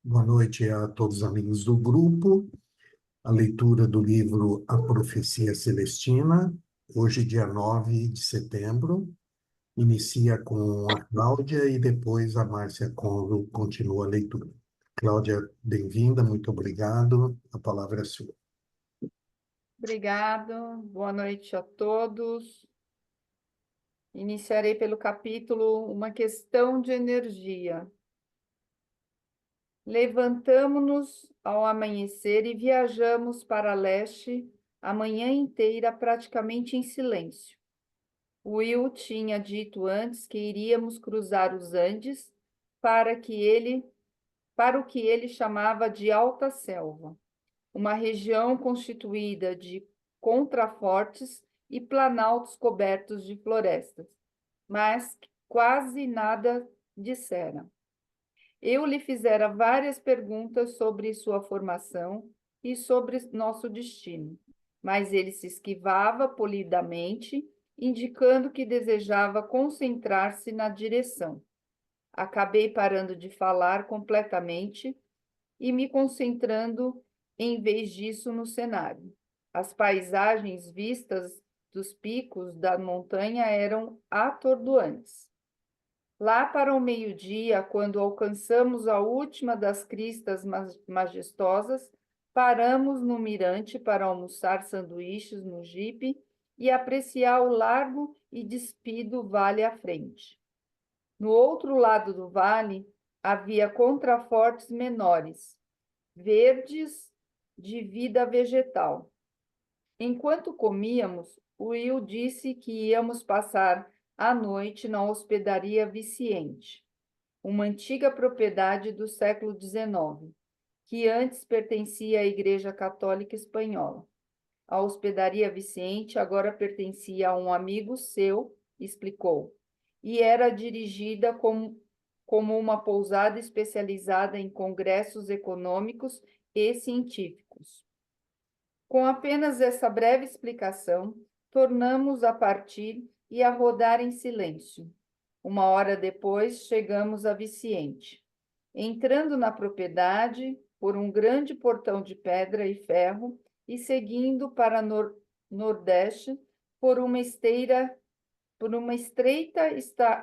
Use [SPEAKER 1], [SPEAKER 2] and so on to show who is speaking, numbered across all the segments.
[SPEAKER 1] Boa noite a todos os amigos do grupo. A leitura do livro A Profecia Celestina, hoje, dia 9 de setembro. Inicia com a Cláudia e depois a Márcia Conro continua a leitura. Cláudia, bem-vinda, muito obrigado. A palavra é sua.
[SPEAKER 2] Obrigado, boa noite a todos. Iniciarei pelo capítulo Uma Questão de Energia. Levantamo-nos ao amanhecer e viajamos para leste a manhã inteira praticamente em silêncio. Will tinha dito antes que iríamos cruzar os Andes para o que ele chamava de Alta Selva, uma região constituída de contrafortes e planaltos cobertos de florestas, mas quase nada dissera. Eu lhe fizera várias perguntas sobre sua formação e sobre nosso destino, mas ele se esquivava polidamente, indicando que desejava concentrar-se na direção. Acabei parando de falar completamente e me concentrando, em vez disso, no cenário. As paisagens vistas dos picos da montanha eram atordoantes. Lá para o meio-dia, quando alcançamos a última das cristas majestosas, paramos no mirante para almoçar sanduíches no jipe e apreciar o largo e despido vale à frente. No outro lado do vale havia contrafortes menores, verdes de vida vegetal. Enquanto comíamos, Will disse que íamos passar a noite na Hospedaria Viciente, uma antiga propriedade do século XIX, que antes pertencia à Igreja Católica Espanhola. A Hospedaria Viciente agora pertencia a um amigo seu, explicou, e era dirigida como uma pousada especializada em congressos econômicos e científicos. Com apenas essa breve explicação, tornamos a partir e a rodar em silêncio. Uma hora depois, chegamos a Viciente. Entrando na propriedade por um grande portão de pedra e ferro e seguindo para nordeste por uma estreita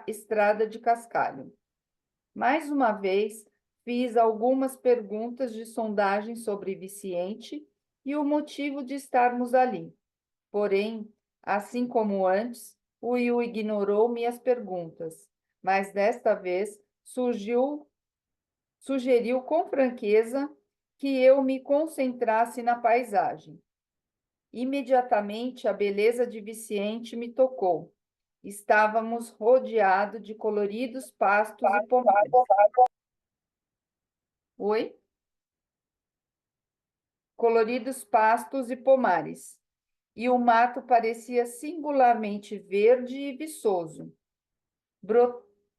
[SPEAKER 2] estrada de cascalho. Mais uma vez, fiz algumas perguntas de sondagem sobre Viciente e o motivo de estarmos ali. Porém, assim como antes, o Will ignorou minhas perguntas, mas desta vez sugeriu com franqueza que eu me concentrasse na paisagem. Imediatamente a beleza de Viciente me tocou. Estávamos rodeados de coloridos pastos e pomares. Oi? Coloridos pastos e pomares. E o mato parecia singularmente verde e viçoso.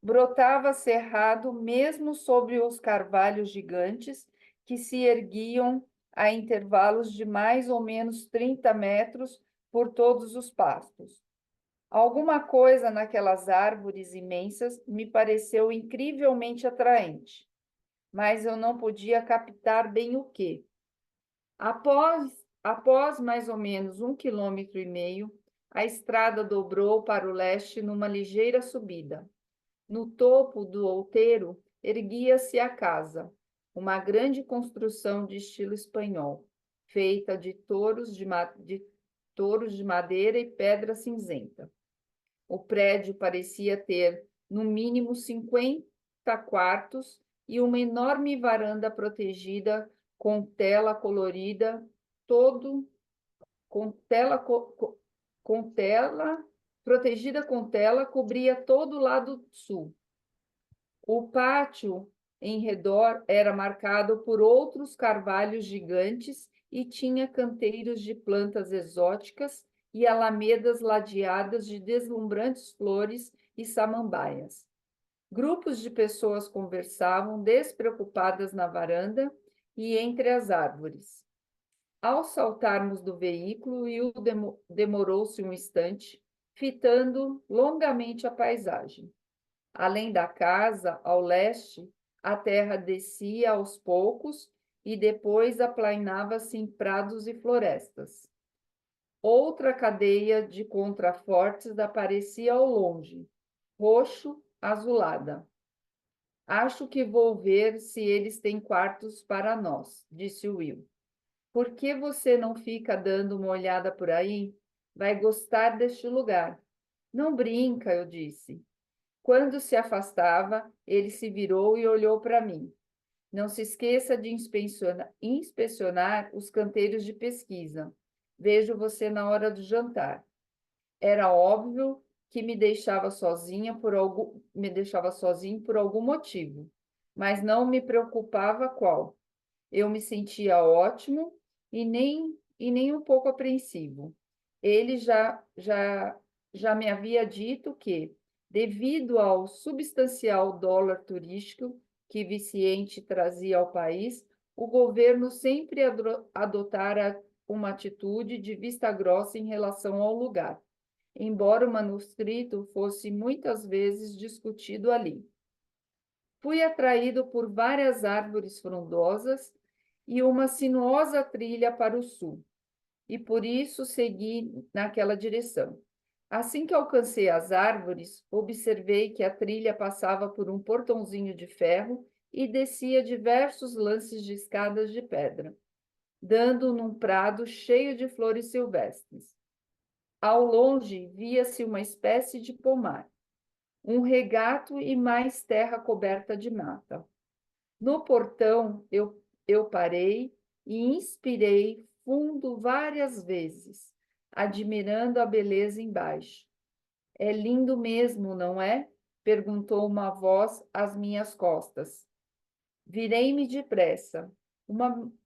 [SPEAKER 2] Brotava cerrado mesmo sobre os carvalhos gigantes que se erguiam a intervalos de mais ou menos 30 metros por todos os pastos. Alguma coisa naquelas árvores imensas me pareceu incrivelmente atraente, mas eu não podia captar bem o que. Após mais ou menos 1,5 km, a estrada dobrou para o leste numa ligeira subida. No topo do outeiro erguia-se a casa, uma grande construção de estilo espanhol, feita de touros de madeira e pedra cinzenta. O prédio parecia ter, no mínimo, 50 quartos e uma enorme varanda protegida com tela colorida, todo com tela com tela protegida com tela, cobria todo o lado sul. O pátio em redor era marcado por outros carvalhos gigantes e tinha canteiros de plantas exóticas e alamedas ladeadas de deslumbrantes flores e samambaias. Grupos de pessoas conversavam despreocupadas na varanda e entre as árvores. Ao saltarmos do veículo, Will demorou-se um instante, fitando longamente a paisagem. Além da casa, ao leste, a terra descia aos poucos e depois aplainava-se em prados e florestas. Outra cadeia de contrafortes aparecia ao longe, roxo, azulada. Acho que vou ver se eles têm quartos para nós, disse Will. Por que você não fica dando uma olhada por aí? Vai gostar deste lugar. Não brinca, eu disse. Quando se afastava, ele se virou e olhou para mim. Não se esqueça de inspecionar os canteiros de pesquisa. Vejo você na hora do jantar. Era óbvio que me deixava sozinho por algum motivo, mas não me preocupava qual. Eu me sentia ótimo e nem um pouco apreensivo. Ele já me havia dito que, devido ao substancial dólar turístico que Viciente trazia ao país, o governo sempre adotara uma atitude de vista grossa em relação ao lugar, embora o manuscrito fosse muitas vezes discutido ali. Fui atraído por várias árvores frondosas e uma sinuosa trilha para o sul, e por isso segui naquela direção. Assim que alcancei as árvores, observei que a trilha passava por um portãozinho de ferro e descia diversos lances de escadas de pedra, dando num prado cheio de flores silvestres. Ao longe, via-se uma espécie de pomar, um regato e mais terra coberta de mata. No portão, eu parei e inspirei fundo várias vezes, admirando a beleza embaixo. É lindo mesmo, não é? Perguntou uma voz às minhas costas. Virei-me depressa.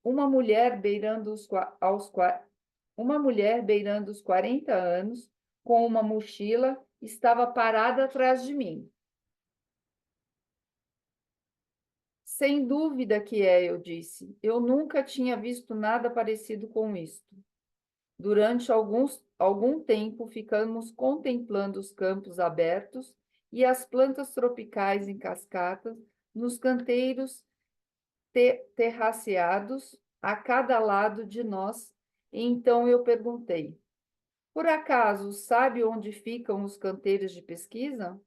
[SPEAKER 2] Uma mulher beirando uma mulher beirando os 40 anos, com uma mochila, estava parada atrás de mim. Sem dúvida que é, eu disse. Eu nunca tinha visto nada parecido com isto. Durante algum tempo, ficamos contemplando os campos abertos e as plantas tropicais em cascata nos canteiros terraceados a cada lado de nós. E então eu perguntei: por acaso sabe onde ficam os canteiros de pesquisa?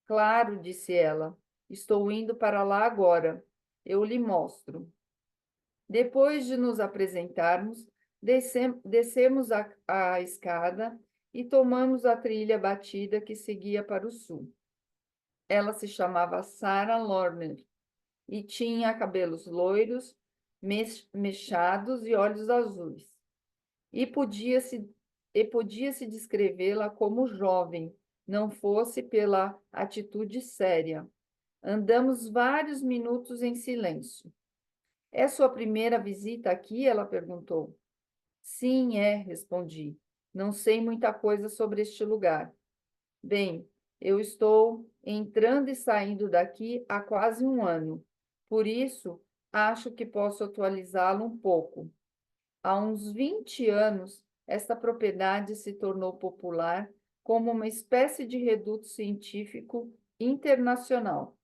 [SPEAKER 2] Claro, disse ela. Estou indo para lá agora. Eu lhe mostro. Depois de nos apresentarmos, descemos a escada e tomamos a trilha batida que seguia para o sul. Ela se chamava Sarah Lorner e tinha cabelos loiros, mechados e olhos azuis. E podia-se descrevê-la como jovem, não fosse pela atitude séria. Andamos vários minutos em silêncio. É sua primeira visita aqui? Ela perguntou. Sim, é, respondi. Não sei muita coisa sobre este lugar. Bem, eu estou entrando e saindo daqui há quase um ano. Por isso, acho que posso atualizá-lo um pouco. Há uns 20 anos, esta propriedade se tornou popular como uma espécie de reduto científico internacional.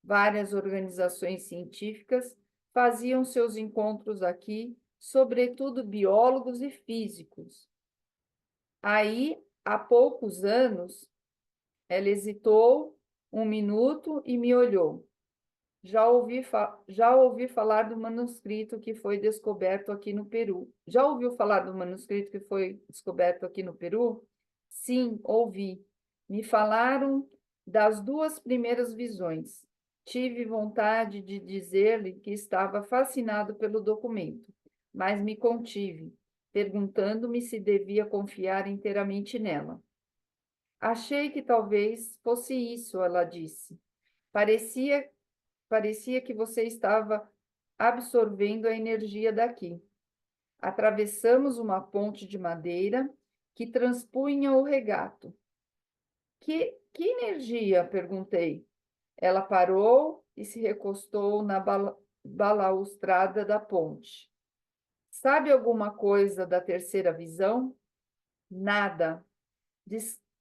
[SPEAKER 2] Várias organizações científicas faziam seus encontros aqui, sobretudo biólogos e físicos. Aí, há poucos anos, ela hesitou um minuto e me olhou. Já ouvi falar do manuscrito que foi descoberto aqui no Peru. Já ouviu falar do manuscrito que foi descoberto aqui no Peru? Sim, ouvi. Me falaram das duas primeiras visões. Tive vontade de dizer-lhe que estava fascinado pelo documento, mas me contive, perguntando-me se devia confiar inteiramente nela. Achei que talvez fosse isso, ela disse. Parecia que você estava absorvendo a energia daqui. Atravessamos uma ponte de madeira que transpunha o regato. Que energia? Perguntei. Ela parou e se recostou na balaustrada da ponte. Sabe alguma coisa da terceira visão? Nada.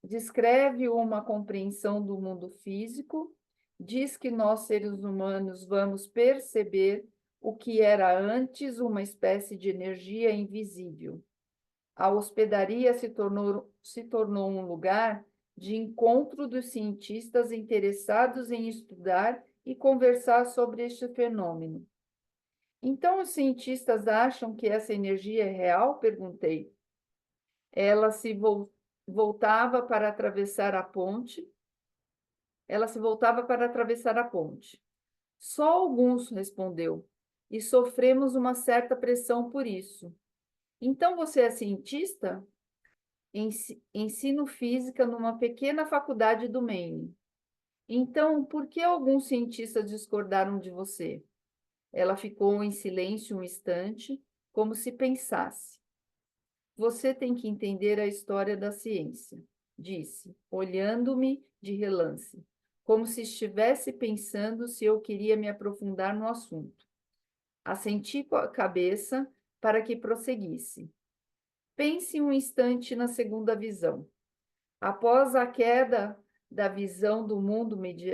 [SPEAKER 2] Descreve uma compreensão do mundo físico diz que nós, seres humanos, vamos perceber o que era antes uma espécie de energia invisível. A hospedaria se tornou um lugar de encontro dos cientistas interessados em estudar e conversar sobre este fenômeno. Então, os cientistas acham que essa energia é real? Perguntei. Ela se voltava para atravessar a ponte. Ela se voltava para atravessar a ponte. Só alguns, respondeu, e sofremos uma certa pressão por isso. Então, você é cientista? Ensino física numa pequena faculdade do Maine. Então, por que alguns cientistas discordaram de você? Ela ficou em silêncio um instante, como se pensasse. Você tem que entender a história da ciência, disse, olhando-me de relance, como se estivesse pensando se eu queria me aprofundar no assunto. Assenti com a cabeça para que prosseguisse. Pense um instante na segunda visão. Após a queda da visão do mundo medieval,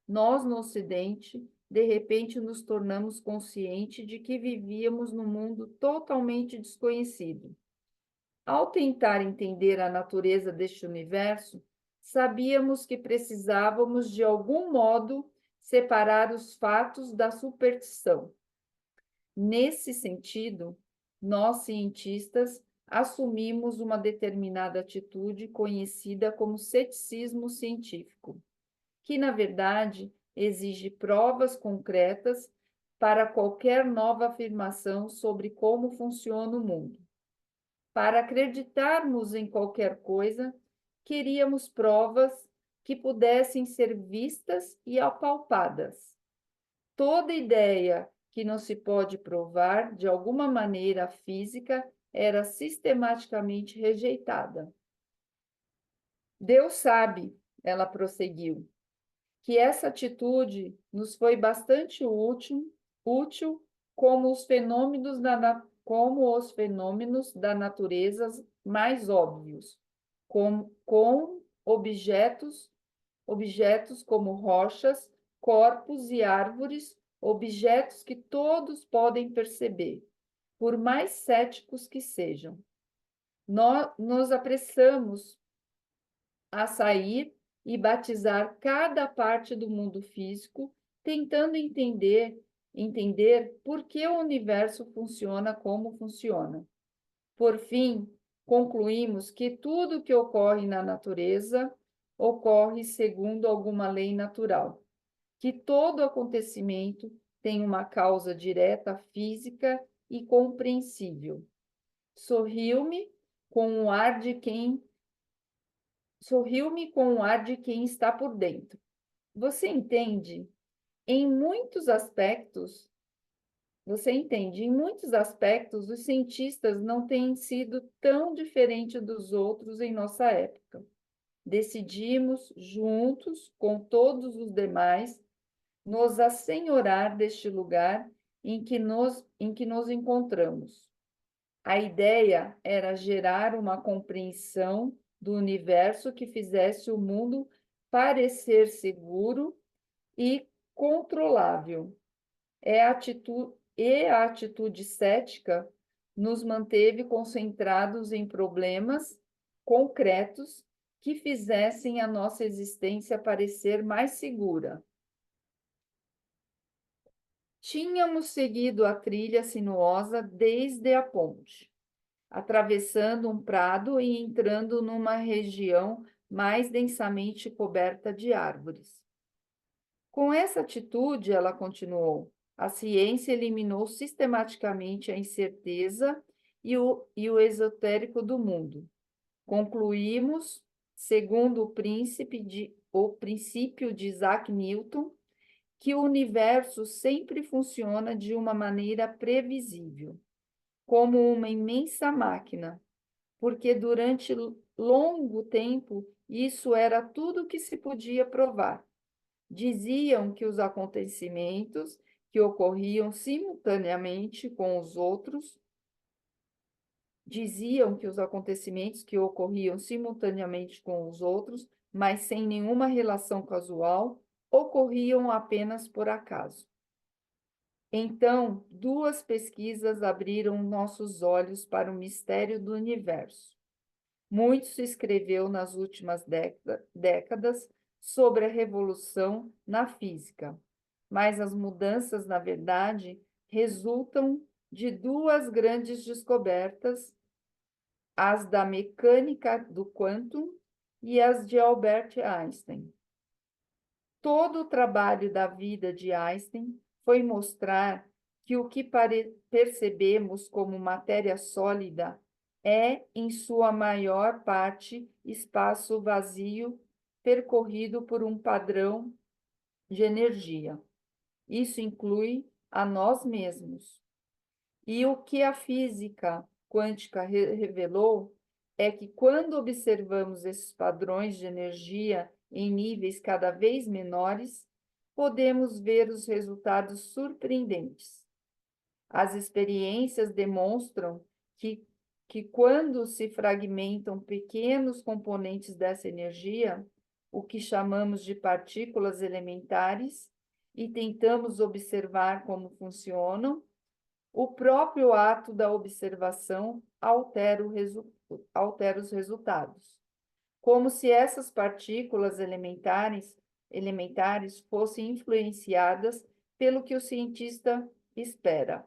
[SPEAKER 2] nós no Ocidente, de repente nos tornamos conscientes de que vivíamos num mundo totalmente desconhecido. Ao tentar entender a natureza deste universo, sabíamos que precisávamos, de algum modo, separar os fatos da superstição. Nesse sentido, nós, cientistas, assumimos uma determinada atitude conhecida como ceticismo científico, que, na verdade, exige provas concretas para qualquer nova afirmação sobre como funciona o mundo. Para acreditarmos em qualquer coisa, queríamos provas que pudessem ser vistas e apalpadas. Toda ideia que não se pode provar de alguma maneira física era sistematicamente rejeitada. Deus sabe, ela prosseguiu, que essa atitude nos foi bastante útil como os fenômenos da natureza mais óbvios, com objetos como rochas, corpos e árvores, objetos que todos podem perceber, por mais céticos que sejam. Nós nos apressamos a sair e batizar cada parte do mundo físico, tentando entender por que o universo funciona como funciona. Por fim, concluímos que tudo que ocorre na natureza ocorre segundo alguma lei natural, que todo acontecimento tem uma causa direta física e compreensível. Sorriu-me com o ar de quem está por dentro. Você entende? Em muitos aspectos, os cientistas não têm sido tão diferentes dos outros em nossa época. Decidimos, juntos com todos os demais, nos assenhorar deste lugar em que nos encontramos. A ideia era gerar uma compreensão do universo que fizesse o mundo parecer seguro e controlável. A atitude cética nos manteve concentrados em problemas concretos que fizessem a nossa existência parecer mais segura. Tínhamos seguido a trilha sinuosa desde a ponte, atravessando um prado e entrando numa região mais densamente coberta de árvores. Com essa atitude, ela continuou, a ciência eliminou sistematicamente a incerteza e o esotérico do mundo. Concluímos, segundo o princípio de Isaac Newton, que o universo sempre funciona de uma maneira previsível, como uma imensa máquina, porque durante longo tempo isso era tudo que se podia provar. Diziam que os acontecimentos que ocorriam simultaneamente com os outros Diziam que os acontecimentos que ocorriam simultaneamente com os outros, mas sem nenhuma relação casual, ocorriam apenas por acaso. Então, duas pesquisas abriram nossos olhos para o mistério do universo. Muito se escreveu nas últimas décadas sobre a revolução na física, mas as mudanças, na verdade, resultam de duas grandes descobertas, as da mecânica do quantum e as de Albert Einstein. Todo o trabalho da vida de Einstein foi mostrar que o que percebemos como matéria sólida é, em sua maior parte, espaço vazio percorrido por um padrão de energia. Isso inclui a nós mesmos. E o que a física quântica revelou é que, quando observamos esses padrões de energia em níveis cada vez menores, podemos ver os resultados surpreendentes. As experiências demonstram que quando se fragmentam pequenos componentes dessa energia, o que chamamos de partículas elementares, e tentamos observar como funcionam, o próprio ato da observação altera os resultados, como se essas partículas elementares fossem influenciadas pelo que o cientista espera.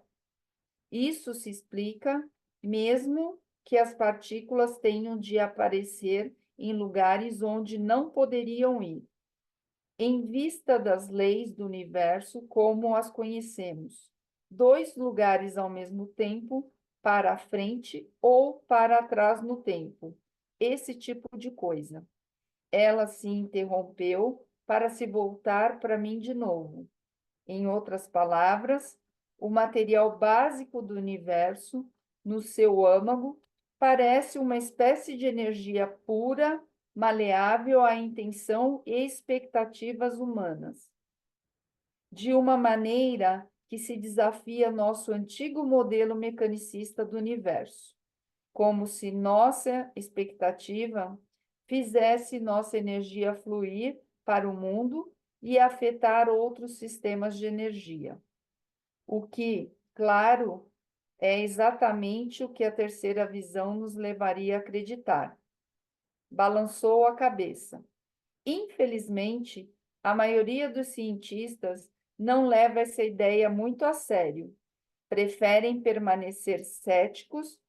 [SPEAKER 2] Isso se explica mesmo que as partículas tenham de aparecer em lugares onde não poderiam ir, em vista das leis do universo como as conhecemos. Dois lugares ao mesmo tempo, para a frente ou para trás no tempo. Esse tipo de coisa. Ela se interrompeu para se voltar para mim de novo. Em outras palavras, o material básico do universo, no seu âmago, parece uma espécie de energia pura, maleável à intenção e expectativas humanas, de uma maneira que se desafia nosso antigo modelo mecanicista do universo, como se nossa expectativa fizesse nossa energia fluir para o mundo e afetar outros sistemas de energia. O que, claro, é exatamente o que a terceira visão nos levaria a acreditar. Balançou a cabeça. Infelizmente, a maioria dos cientistas não leva essa ideia muito a sério. Preferem permanecer céticos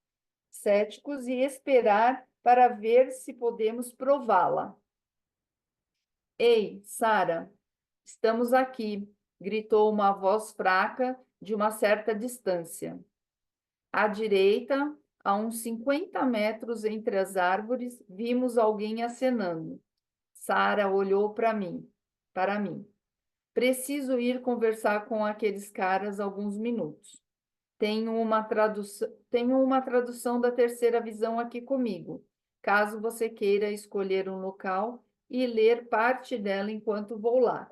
[SPEAKER 2] e esperar para ver se podemos prová-la. Ei, Sara, estamos aqui, gritou uma voz fraca de uma certa distância. À direita, a uns 50 metros entre as árvores, vimos alguém acenando. Sara olhou para mim. Preciso ir conversar com aqueles caras alguns minutos. Tenho uma tradução da terceira visão aqui comigo, caso você queira escolher um local e ler parte dela enquanto vou lá.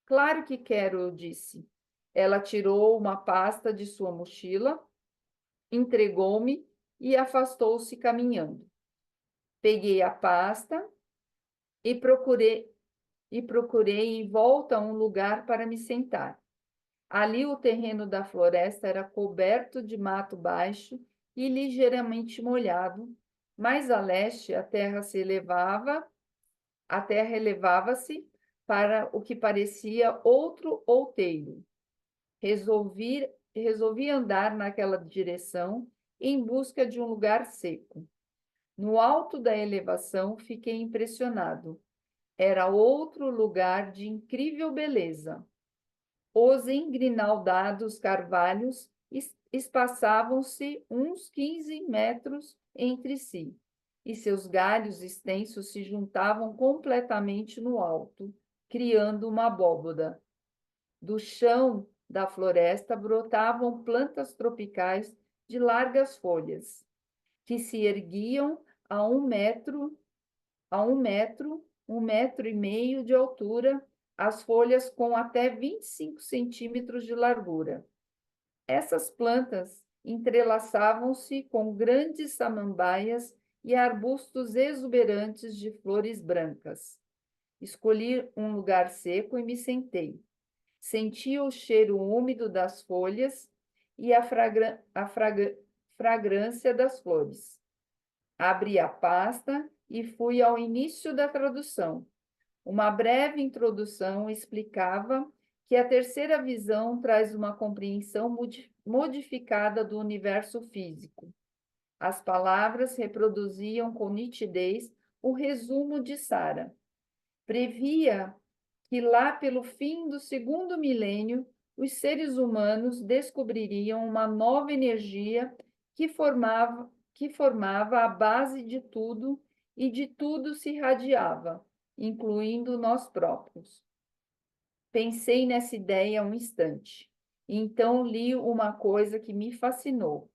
[SPEAKER 2] Claro que quero, eu disse. Ela tirou uma pasta de sua mochila, entregou-me e afastou-se caminhando. Peguei a pasta e procurei em volta um lugar para me sentar. Ali o terreno da floresta era coberto de mato baixo e ligeiramente molhado, mais a leste a terra elevava-se para o que parecia outro outeiro. Resolvi andar naquela direção em busca de um lugar seco. No alto da elevação, fiquei impressionado. Era outro lugar de incrível beleza. Os engrinaldados carvalhos espaçavam-se uns 15 metros entre si, e seus galhos extensos se juntavam completamente no alto, criando uma abóboda. Do chão da floresta brotavam plantas tropicais de largas folhas, que se erguiam a 1 metro, 1,5 metros de altura, as folhas com até 25 centímetros de largura. Essas plantas entrelaçavam-se com grandes samambaias e arbustos exuberantes de flores brancas. Escolhi um lugar seco e me sentei. Senti o cheiro úmido das folhas e a fragrância das flores. Abri a pasta e fui ao início da tradução. Uma breve introdução explicava que a terceira visão traz uma compreensão modificada do universo físico. As palavras reproduziam com nitidez o resumo de Sara. Previa que lá pelo fim do segundo milênio, os seres humanos descobririam uma nova energia que formava a base de tudo e de tudo se irradiava, incluindo nós próprios. Pensei nessa ideia um instante. E então li uma coisa que me fascinou.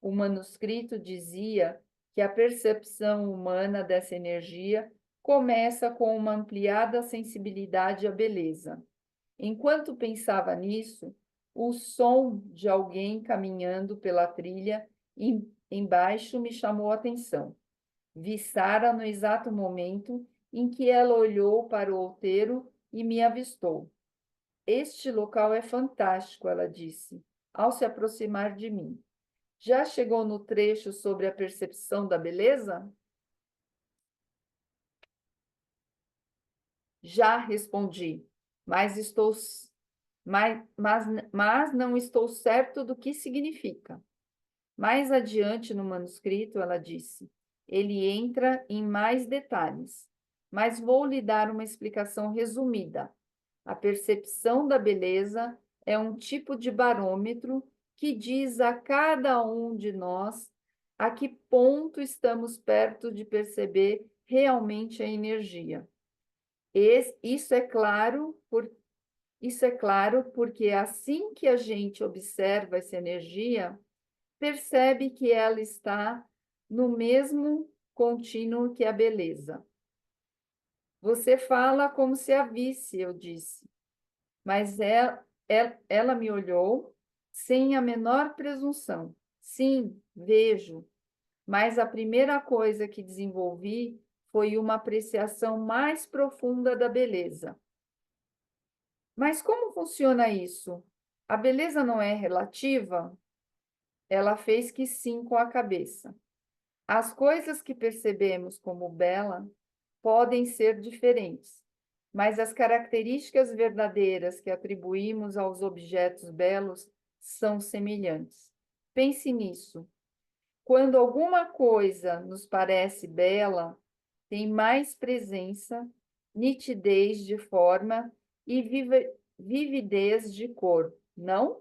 [SPEAKER 2] O manuscrito dizia que a percepção humana dessa energia começa com uma ampliada sensibilidade à beleza. Enquanto pensava nisso, o som de alguém caminhando pela trilha embaixo me chamou a atenção. Vi Sara no exato momento em que ela olhou para o outeiro e me avistou. Este local é fantástico, ela disse, ao se aproximar de mim. Já chegou no trecho sobre a percepção da beleza? Já respondi, mas mas não estou certo do que significa. Mais adiante no manuscrito, ela disse, ele entra em mais detalhes, mas vou lhe dar uma explicação resumida. A percepção da beleza é um tipo de barômetro que diz a cada um de nós a que ponto estamos perto de perceber realmente a energia. Isso é claro porque assim que a gente observa essa energia, percebe que ela está no mesmo contínuo que a beleza. Você fala como se a visse, eu disse, mas ela me olhou sem a menor presunção. Sim, vejo, mas a primeira coisa que desenvolvi foi uma apreciação mais profunda da beleza. Mas como funciona isso? A beleza não é relativa? Ela fez que sim com a cabeça. As coisas que percebemos como bela podem ser diferentes, mas as características verdadeiras que atribuímos aos objetos belos são semelhantes. Pense nisso. Quando alguma coisa nos parece bela, tem mais presença, nitidez de forma e vividez de cor, não?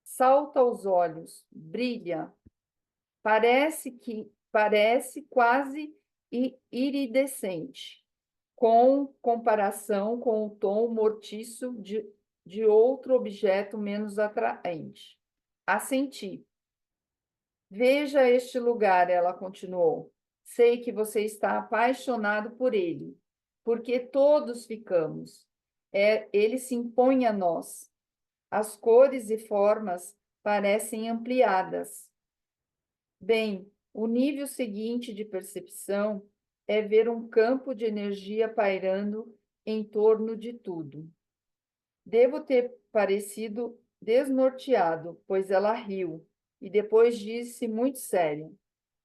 [SPEAKER 2] Salta aos olhos, brilha, parece quase iridescente, com comparação com o tom mortiço de outro objeto menos atraente. Assenti. Veja este lugar, ela continuou. Sei que você está apaixonado por ele, porque todos ficamos. Ele se impõe a nós. As cores e formas parecem ampliadas. Bem, o nível seguinte de percepção é ver um campo de energia pairando em torno de tudo. Devo ter parecido desnorteado, pois ela riu e depois disse muito séria: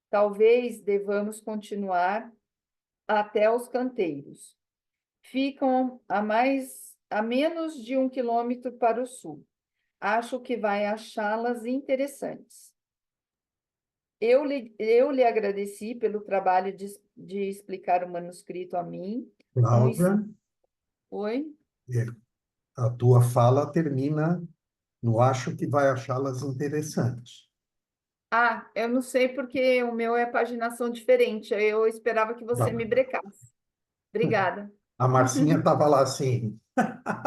[SPEAKER 2] talvez devamos continuar até os canteiros. Ficam a menos de 1 quilômetro para o sul. Acho que vai achá-las interessantes. Eu lhe agradeci pelo trabalho de explicar o manuscrito a mim.
[SPEAKER 1] Cláudia,
[SPEAKER 2] Oi?
[SPEAKER 1] é, a tua fala termina no acho que vai achá-las interessantes.
[SPEAKER 2] Ah, eu não sei porque o meu é paginação diferente. Eu esperava que
[SPEAKER 1] Tá
[SPEAKER 2] você me
[SPEAKER 1] bom.
[SPEAKER 2] brecasse. Obrigada.
[SPEAKER 1] A Marcinha estava lá assim.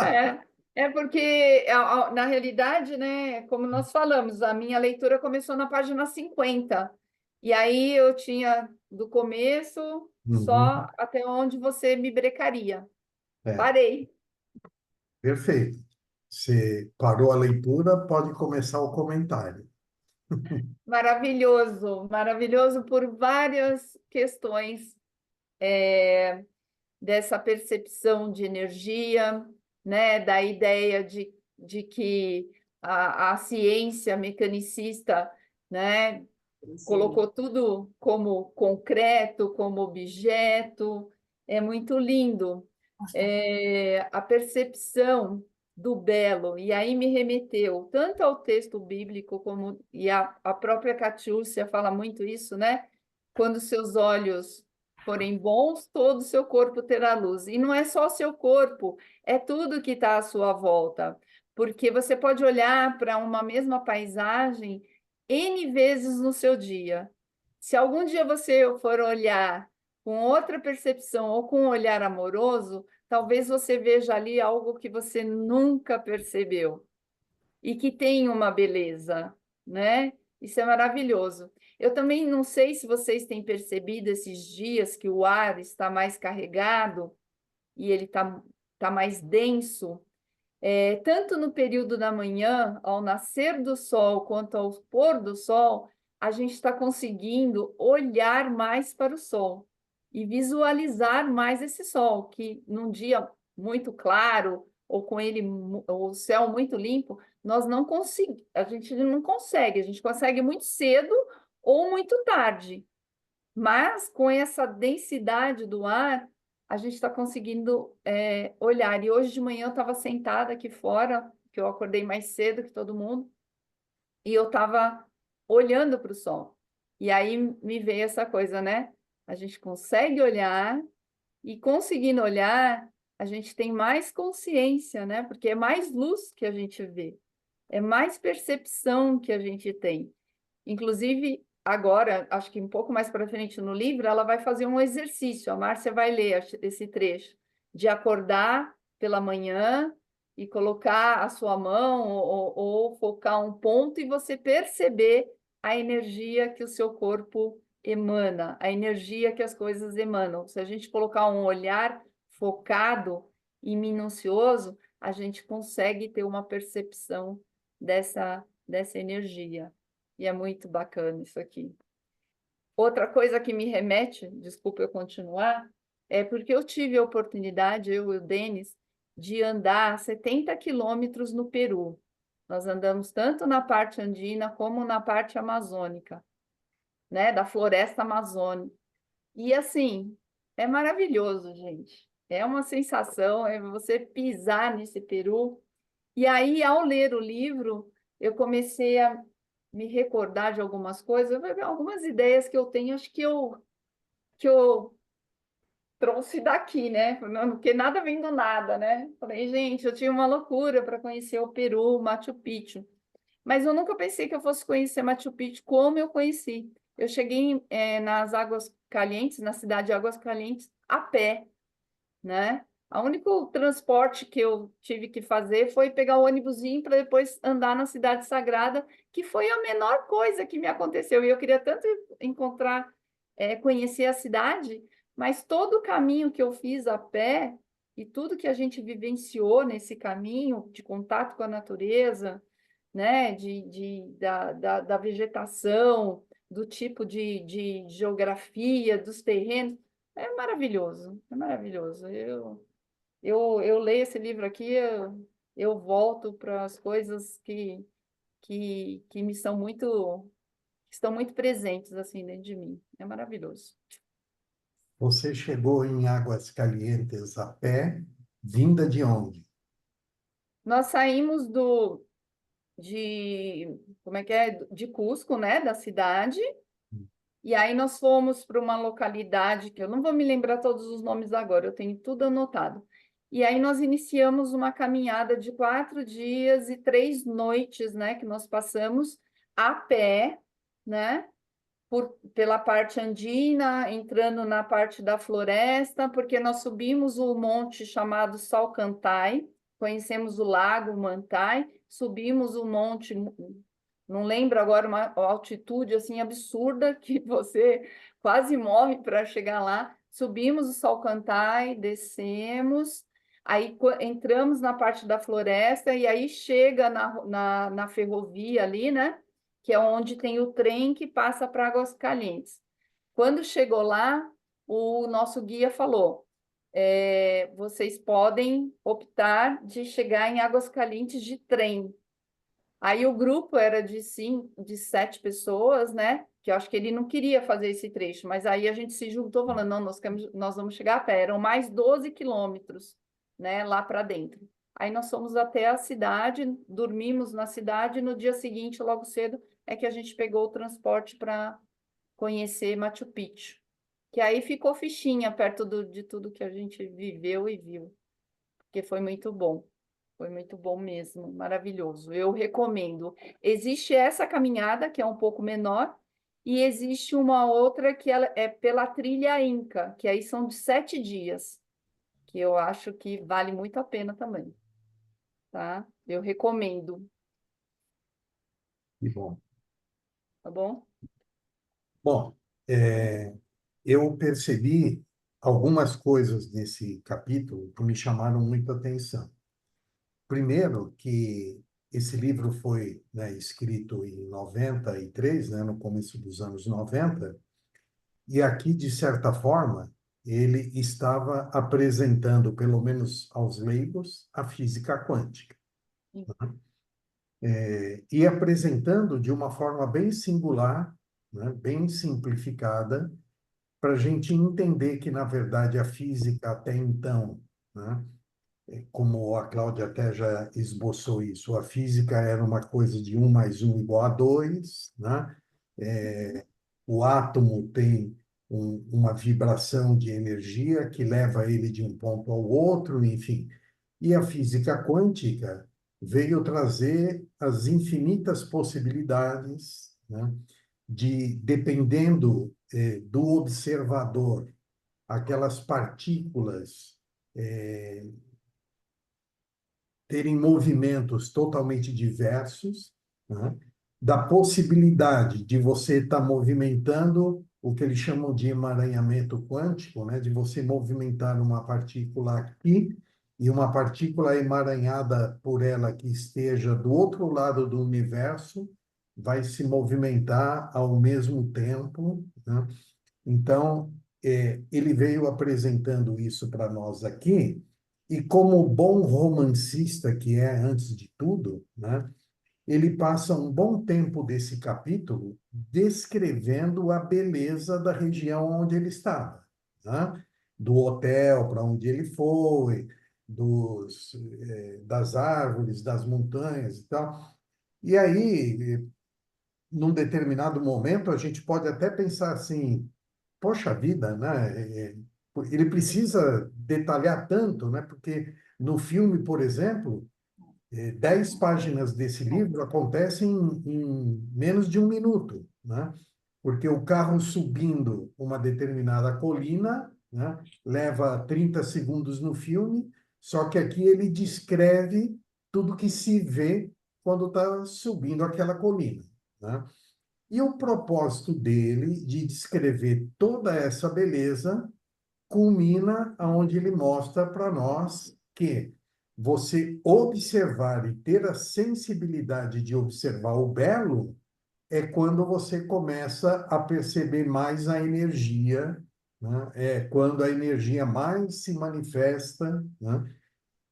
[SPEAKER 2] É, é porque, na realidade, né, como nós falamos, a minha leitura começou na página 50. E aí eu tinha do começo só
[SPEAKER 1] Uhum.
[SPEAKER 2] até onde você me brecaria.
[SPEAKER 1] É,
[SPEAKER 2] Parei.
[SPEAKER 1] perfeito. Você parou a leitura, pode começar o comentário.
[SPEAKER 2] Maravilhoso, maravilhoso por várias questões dessa percepção de energia, né, da ideia de que a ciência mecanicista, né,
[SPEAKER 3] Sim.
[SPEAKER 2] colocou tudo como concreto, como objeto, é muito lindo. A percepção do belo, e aí me remeteu tanto ao texto bíblico como e a própria Catiúcia fala muito isso, né? Quando seus olhos forem bons, todo o seu corpo terá luz. E não é só o seu corpo, é tudo que está à sua volta. Porque você pode olhar para uma mesma paisagem N vezes no seu dia. Se algum dia você for olhar com outra percepção ou com um olhar amoroso, talvez você veja ali algo que você nunca percebeu e que tem uma beleza, né? Isso é maravilhoso. Eu também não sei se vocês têm percebido esses dias que o ar está mais carregado e ele tá mais denso. Tanto no período da manhã, ao nascer do sol, quanto ao pôr do sol, a gente está conseguindo olhar mais para o sol e visualizar mais esse sol, que num dia muito claro, ou com ele, o céu muito limpo, nós não conseguimos, a gente não consegue, a gente consegue muito cedo ou muito tarde. Mas com essa densidade do ar, a gente está conseguindo olhar. E hoje de manhã eu estava sentada aqui fora, que eu acordei mais cedo que todo mundo, e eu estava olhando para o sol. E aí me veio essa coisa, né? A gente consegue olhar, e conseguindo olhar, a gente tem mais consciência, né? Porque é mais luz que a gente vê, é mais percepção que a gente tem. Inclusive, agora, acho que um pouco mais para frente no livro, ela vai fazer um exercício. A Márcia vai ler esse trecho, de acordar pela manhã e colocar a sua mão ou focar um ponto e você perceber a energia que o seu corpo emana, a energia que as coisas emanam. Se a gente colocar um olhar focado e minucioso, a gente consegue ter uma percepção dessa energia. E é muito bacana isso aqui. Outra coisa que me remete, desculpa eu continuar, é porque eu tive a oportunidade, eu e o Denis, de andar 70 quilômetros no Peru. Nós andamos tanto na parte andina como na parte amazônica, né, da floresta amazônica. E assim, é maravilhoso, gente. É uma sensação, é você pisar nesse Peru. E aí, ao ler o livro, eu comecei a me recordar de algumas coisas, algumas ideias que eu tenho, acho que eu trouxe daqui, né? Porque nada vem do nada, né? Falei, gente, eu tinha uma loucura para conhecer o Peru, Machu Picchu, mas eu nunca pensei que eu fosse conhecer Machu Picchu como eu conheci. Eu cheguei nas Águas Calientes, na cidade de Águas Calientes, a pé, né? O único transporte que eu tive que fazer foi pegar o ônibusinho para depois andar na Cidade Sagrada, que foi a menor coisa que me aconteceu. E eu queria tanto encontrar, conhecer a cidade, mas todo o caminho que eu fiz a pé e tudo que a gente vivenciou nesse caminho de contato com a natureza, né, da vegetação, do tipo de geografia, dos terrenos, é maravilhoso, é maravilhoso. Eu leio esse livro aqui, eu volto para as coisas que me são muito, que estão muito presentes assim dentro de mim. É maravilhoso.
[SPEAKER 1] Você chegou em Águas Calientes a pé, vinda de onde?
[SPEAKER 2] Nós saímos como é que é? De Cusco, né, da cidade, e aí nós fomos para uma localidade que eu não vou me lembrar todos os nomes agora, eu tenho tudo anotado. E aí nós iniciamos uma caminhada de 4 dias e 3 noites, né, que nós passamos a pé, né, pela parte andina, entrando na parte da floresta, porque nós subimos o monte chamado Salcantay, conhecemos o lago Mantai, subimos o monte, não lembro agora uma altitude assim absurda que você quase morre para chegar lá. Subimos o Salcantay, descemos, aí entramos na parte da floresta e aí chega na ferrovia ali, né? que é onde tem o trem que passa para Águas-Calientes. Quando chegou lá, o nosso guia falou: vocês podem optar de chegar em Águas-Calientes de trem. Aí o grupo era de 7 pessoas, né? Que eu acho que ele não queria fazer esse trecho, mas aí a gente se juntou falando, não, nós vamos chegar a pé. Eram mais 12 quilômetros, né, lá para dentro. Aí nós fomos até a cidade, dormimos na cidade, e no dia seguinte, logo cedo, é que a gente pegou o transporte para conhecer Machu Picchu. Que aí ficou fichinha perto de tudo que a gente viveu e viu, porque foi muito bom. Foi muito bom mesmo, maravilhoso. Eu recomendo. Existe essa caminhada, que é um pouco menor, e existe uma outra que ela é pela trilha Inca, que aí são de 7 dias, que eu acho que vale muito a pena também, tá? Eu recomendo,
[SPEAKER 1] Que bom.
[SPEAKER 2] tá bom?
[SPEAKER 1] Bom, eu percebi algumas coisas nesse capítulo que me chamaram muita atenção. Primeiro, que esse livro foi, né, escrito em 93, né, no começo dos anos 90, e aqui, de certa forma, ele estava apresentando, pelo menos aos leigos, a física quântica. E apresentando de uma forma bem singular, né, bem simplificada, para a gente entender que, na verdade, a física até então, né, como a Cláudia até já esboçou isso, a física era uma coisa de 1 mais 1 igual a 2, né? O átomo tem uma vibração de energia que leva ele de um ponto ao outro, enfim. E a física quântica veio trazer as infinitas possibilidades, né, de, dependendo do observador, aquelas partículas terem movimentos totalmente diversos, né? Da possibilidade de você estar movimentando o que eles chamam de emaranhamento quântico, né? De você movimentar uma partícula aqui e uma partícula emaranhada por ela que esteja do outro lado do universo vai se movimentar ao mesmo tempo, né? Então, ele veio apresentando isso para nós aqui, e como bom romancista que é, antes de tudo, né, ele passa um bom tempo desse capítulo descrevendo a beleza da região onde ele estava, né? Do hotel para onde ele foi, das árvores, das montanhas e tal. E aí, num determinado momento, a gente pode até pensar assim, poxa vida, né? Ele precisa detalhar tanto, né? Porque no filme, por exemplo, 10 páginas desse livro acontecem em menos de 1 minuto, né? Porque o carro subindo uma determinada colina, né, leva 30 segundos no filme, só que aqui ele descreve tudo que se vê quando está subindo aquela colina, né? E o propósito dele de descrever toda essa beleza culmina aonde ele mostra para nós que você observar e ter a sensibilidade de observar o belo é quando você começa a perceber mais a energia, né? É quando a energia mais se manifesta, né?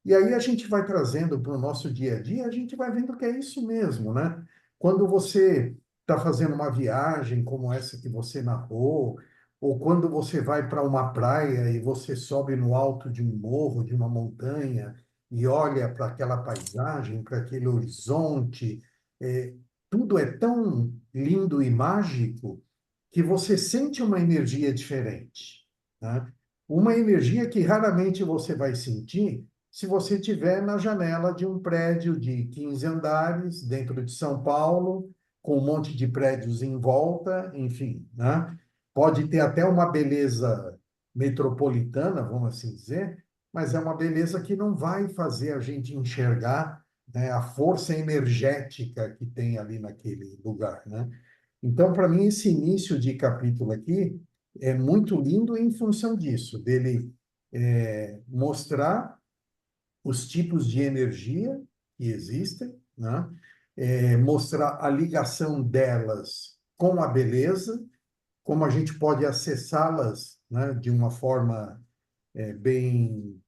[SPEAKER 1] E aí a gente vai trazendo para o nosso dia a dia, a gente vai vendo que é isso mesmo, né? Quando você está fazendo uma viagem como essa que você narrou, ou quando você vai para uma praia e você sobe no alto de um morro, de uma montanha, e olha para aquela paisagem, para aquele horizonte, é, tudo é tão lindo e mágico que você sente uma energia diferente, né? Uma energia que raramente você vai sentir se você estiver na janela de um prédio de 15 andares, dentro de São Paulo, com um monte de prédios em volta, enfim, né? Pode ter até uma beleza metropolitana, vamos assim dizer, mas é uma beleza que não vai fazer a gente enxergar, né, a força energética que tem ali naquele lugar, né? Então, para mim, esse início de capítulo aqui é muito lindo em função disso, dele mostrar os tipos de energia que existem, né? mostrar a ligação delas com a beleza, como a gente pode acessá-las, né, de uma forma bem,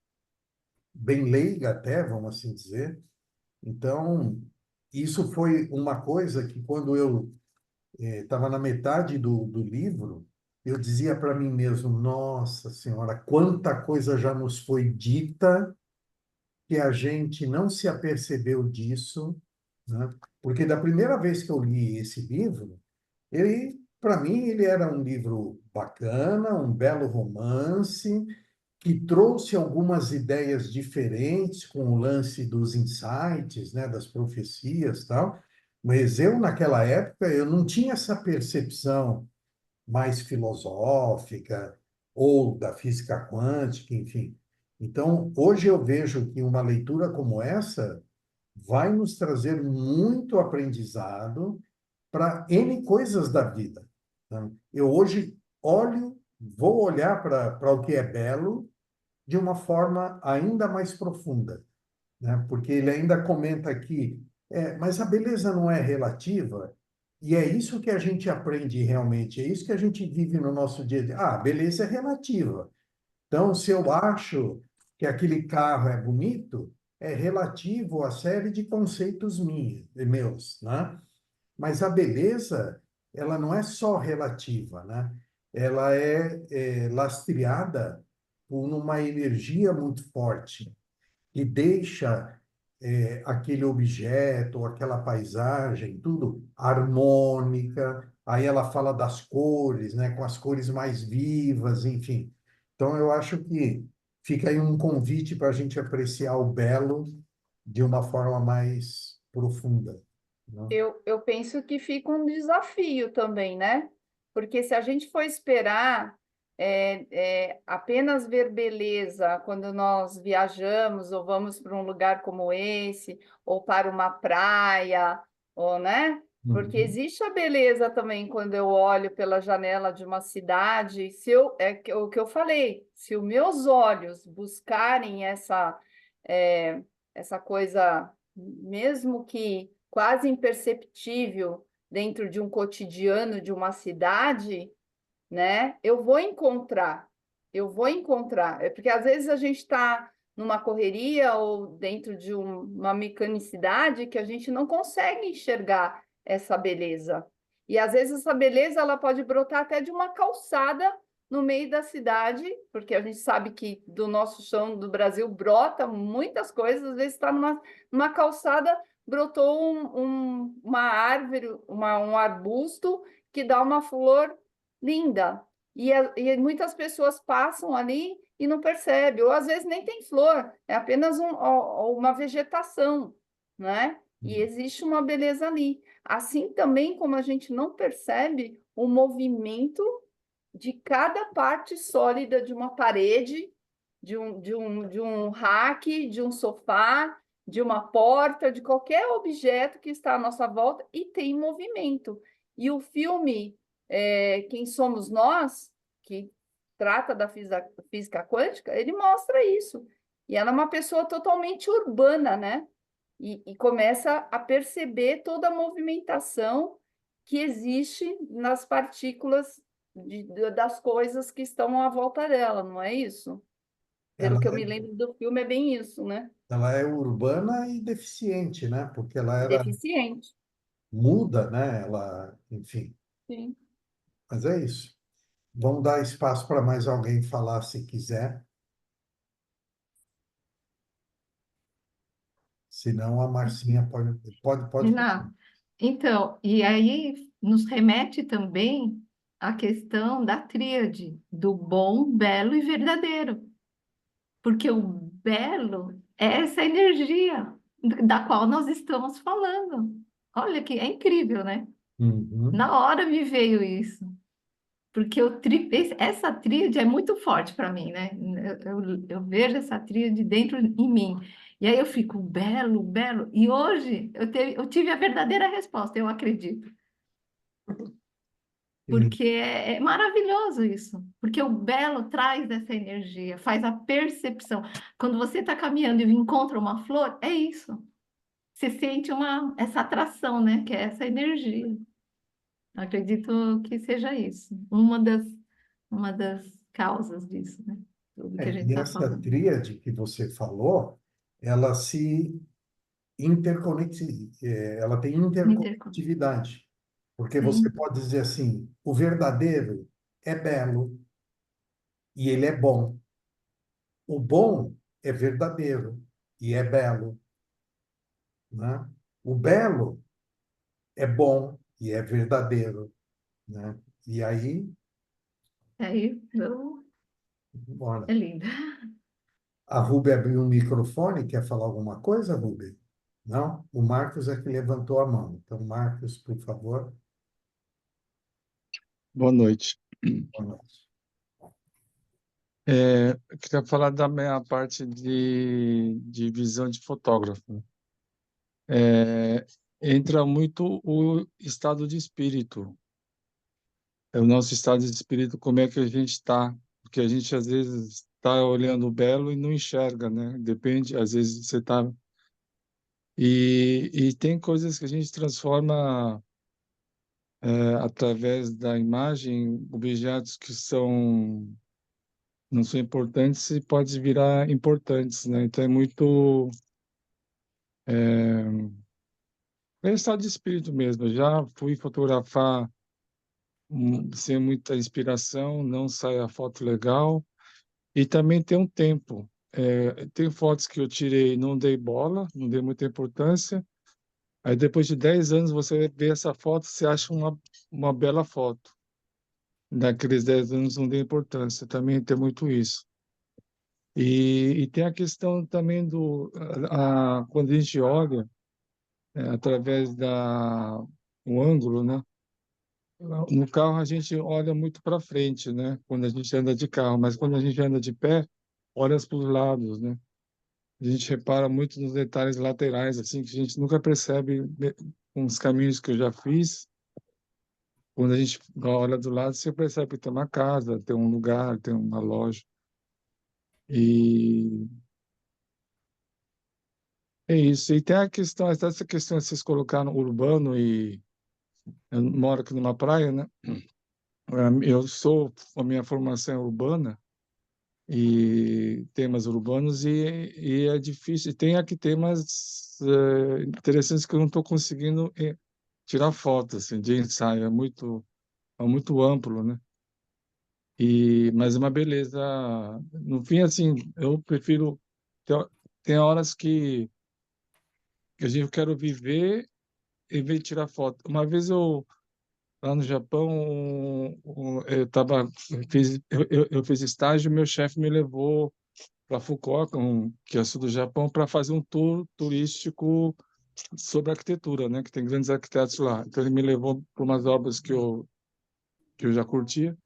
[SPEAKER 1] bem leiga até, vamos assim dizer. Então, isso foi uma coisa que quando eu estava na metade do livro, eu dizia para mim mesmo, nossa Senhora, quanta coisa já nos foi dita que a gente não se apercebeu disso, né? Porque da primeira vez que eu li esse livro, ele, para mim, ele era um livro bacana, um belo romance, que trouxe algumas ideias diferentes com o lance dos insights, né, das profecias, e tal. Mas eu, naquela época, eu não tinha essa percepção mais filosófica ou da física quântica, enfim. Então, hoje eu vejo que uma leitura como essa vai nos trazer muito aprendizado para N coisas da vida, né? Eu hoje vou olhar para o que é belo de uma forma ainda mais profunda, né? Porque ele ainda comenta aqui, mas a beleza não é relativa, e é isso que a gente aprende realmente, é isso que a gente vive no nosso dia a dia. Ah, a beleza é relativa. Então, se eu acho que aquele carro é bonito, é relativo a série de conceitos meus, né? Mas a beleza, ela não é só relativa, né? Ela é lastreada por uma energia muito forte que deixa aquele objeto, aquela paisagem, tudo harmônica. Aí ela fala das cores, né? Com as cores mais vivas, enfim. Então, eu acho que fica aí um convite para a gente apreciar o belo de uma forma mais profunda, né?
[SPEAKER 2] Eu penso que fica um desafio também, né? Porque se a gente for esperar apenas ver beleza quando nós viajamos ou vamos para um lugar como esse, ou para uma praia, ou, né? Porque
[SPEAKER 1] Uhum.
[SPEAKER 2] existe a beleza também quando eu olho pela janela de uma cidade. Se eu, o que eu falei, se os meus olhos buscarem é, essa coisa, mesmo que quase imperceptível dentro de um cotidiano de uma cidade, né? Eu vou encontrar. É porque às vezes a gente está numa correria ou dentro de uma mecanicidade que a gente não consegue enxergar essa beleza. E às vezes essa beleza ela pode brotar até de uma calçada no meio da cidade, porque a gente sabe que do nosso chão do Brasil brota muitas coisas, às vezes está numa calçada, brotou uma árvore, um arbusto que dá uma flor linda. E muitas pessoas passam ali e não percebem, ou às vezes nem tem flor, é apenas uma vegetação, né? E existe uma beleza ali. Assim também como a gente não percebe o movimento de cada parte sólida de uma parede, de um rack, de um sofá, de uma porta, de qualquer objeto que está à nossa volta e tem movimento. E o filme Quem Somos Nós, que trata da física quântica, ele mostra isso. E ela é uma pessoa totalmente urbana, né? E começa a perceber toda a movimentação que existe nas partículas das coisas que estão à volta dela, não é isso? Pelo
[SPEAKER 1] Ela,
[SPEAKER 2] que eu me lembro do filme, é bem isso, né?
[SPEAKER 1] ela é urbana e deficiente, né? Porque ela era
[SPEAKER 2] Deficiente.
[SPEAKER 1] muda, né? Ela, enfim.
[SPEAKER 2] Sim.
[SPEAKER 1] Mas é isso. Vamos dar espaço para mais alguém falar se quiser. Senão a Marcinha pode continuar.
[SPEAKER 3] Renato, então, e aí nos remete também à questão da tríade, do bom, belo e verdadeiro, porque o belo é essa energia da qual nós estamos falando. Olha que é incrível, né?
[SPEAKER 1] Uhum.
[SPEAKER 3] Na hora me veio isso, porque essa tríade é muito forte para mim, né? Eu vejo essa tríade dentro em mim. E aí eu fico belo, belo. E hoje eu tive a verdadeira resposta, eu acredito.
[SPEAKER 1] Sim.
[SPEAKER 3] Porque é maravilhoso isso. Porque o belo traz essa energia, faz a percepção. Quando você está caminhando e encontra uma flor, é isso. se sente essa atração, né? Que é essa energia. Acredito que seja isso. Uma das causas disso, né? Tudo que a gente
[SPEAKER 1] E
[SPEAKER 3] está
[SPEAKER 1] essa
[SPEAKER 3] falando.
[SPEAKER 1] tríade que você falou, ela se ela tem
[SPEAKER 3] Intercom.
[SPEAKER 1] interconectividade, porque você
[SPEAKER 3] Sim,
[SPEAKER 1] pode dizer assim, o verdadeiro é belo e ele é bom. O bom é verdadeiro e é belo, né? O belo é bom e é verdadeiro, né? E aí,
[SPEAKER 3] aí
[SPEAKER 1] bora.
[SPEAKER 3] é lindo.
[SPEAKER 1] A Rubem abriu um microfone, quer falar alguma coisa, Rubem? Não? O Marcos é que levantou a mão. Então, Marcos, por favor.
[SPEAKER 4] Boa noite.
[SPEAKER 1] Boa noite.
[SPEAKER 4] Eu queria falar da minha parte de visão de fotógrafo. É, entra muito o estado de espírito. É o nosso estado de espírito, como é que a gente está. Porque a gente, às vezes, está olhando o belo e não enxerga, né? Depende, às vezes você está... E tem coisas que a gente transforma através da imagem, objetos que não são importantes e pode virar importantes, né? Então é muito estado de espírito mesmo. Eu já fui fotografar sem muita inspiração, não sai a foto legal e também tem um tempo. Tem fotos que eu tirei e não dei bola, não dei muita importância. Aí depois de 10 anos você vê essa foto, você acha uma bela foto. Naqueles 10 anos não dei importância. Também tem muito isso. E tem a questão também quando a gente olha através o ângulo, né? No carro a gente olha muito para frente, né? Quando a gente anda de carro, mas quando a gente anda de pé, olha para os lados, né? A gente repara muito nos detalhes laterais, assim, que a gente nunca percebe com os caminhos que eu já fiz. Quando a gente olha do lado, você percebe que tem uma casa, tem um lugar, tem uma loja. E é isso. E tem essa questão, vocês colocaram urbano e eu moro aqui numa praia, né? A minha formação é urbana e temas urbanos e é difícil. Tem aqui temas interessantes que eu não estou conseguindo tirar fotos assim, de ensaio. É muito amplo, né? Mas é uma beleza. No fim, assim, eu prefiro. Tem, tem horas que a gente eu quero viver em vez de tirar foto. Uma vez lá no Japão, eu fiz estágio, meu chefe me levou para Fukuoka, que é sul do Japão, para fazer um tour turístico sobre arquitetura, né? Que tem grandes arquitetos lá. Então ele me levou para umas obras que eu já curtia.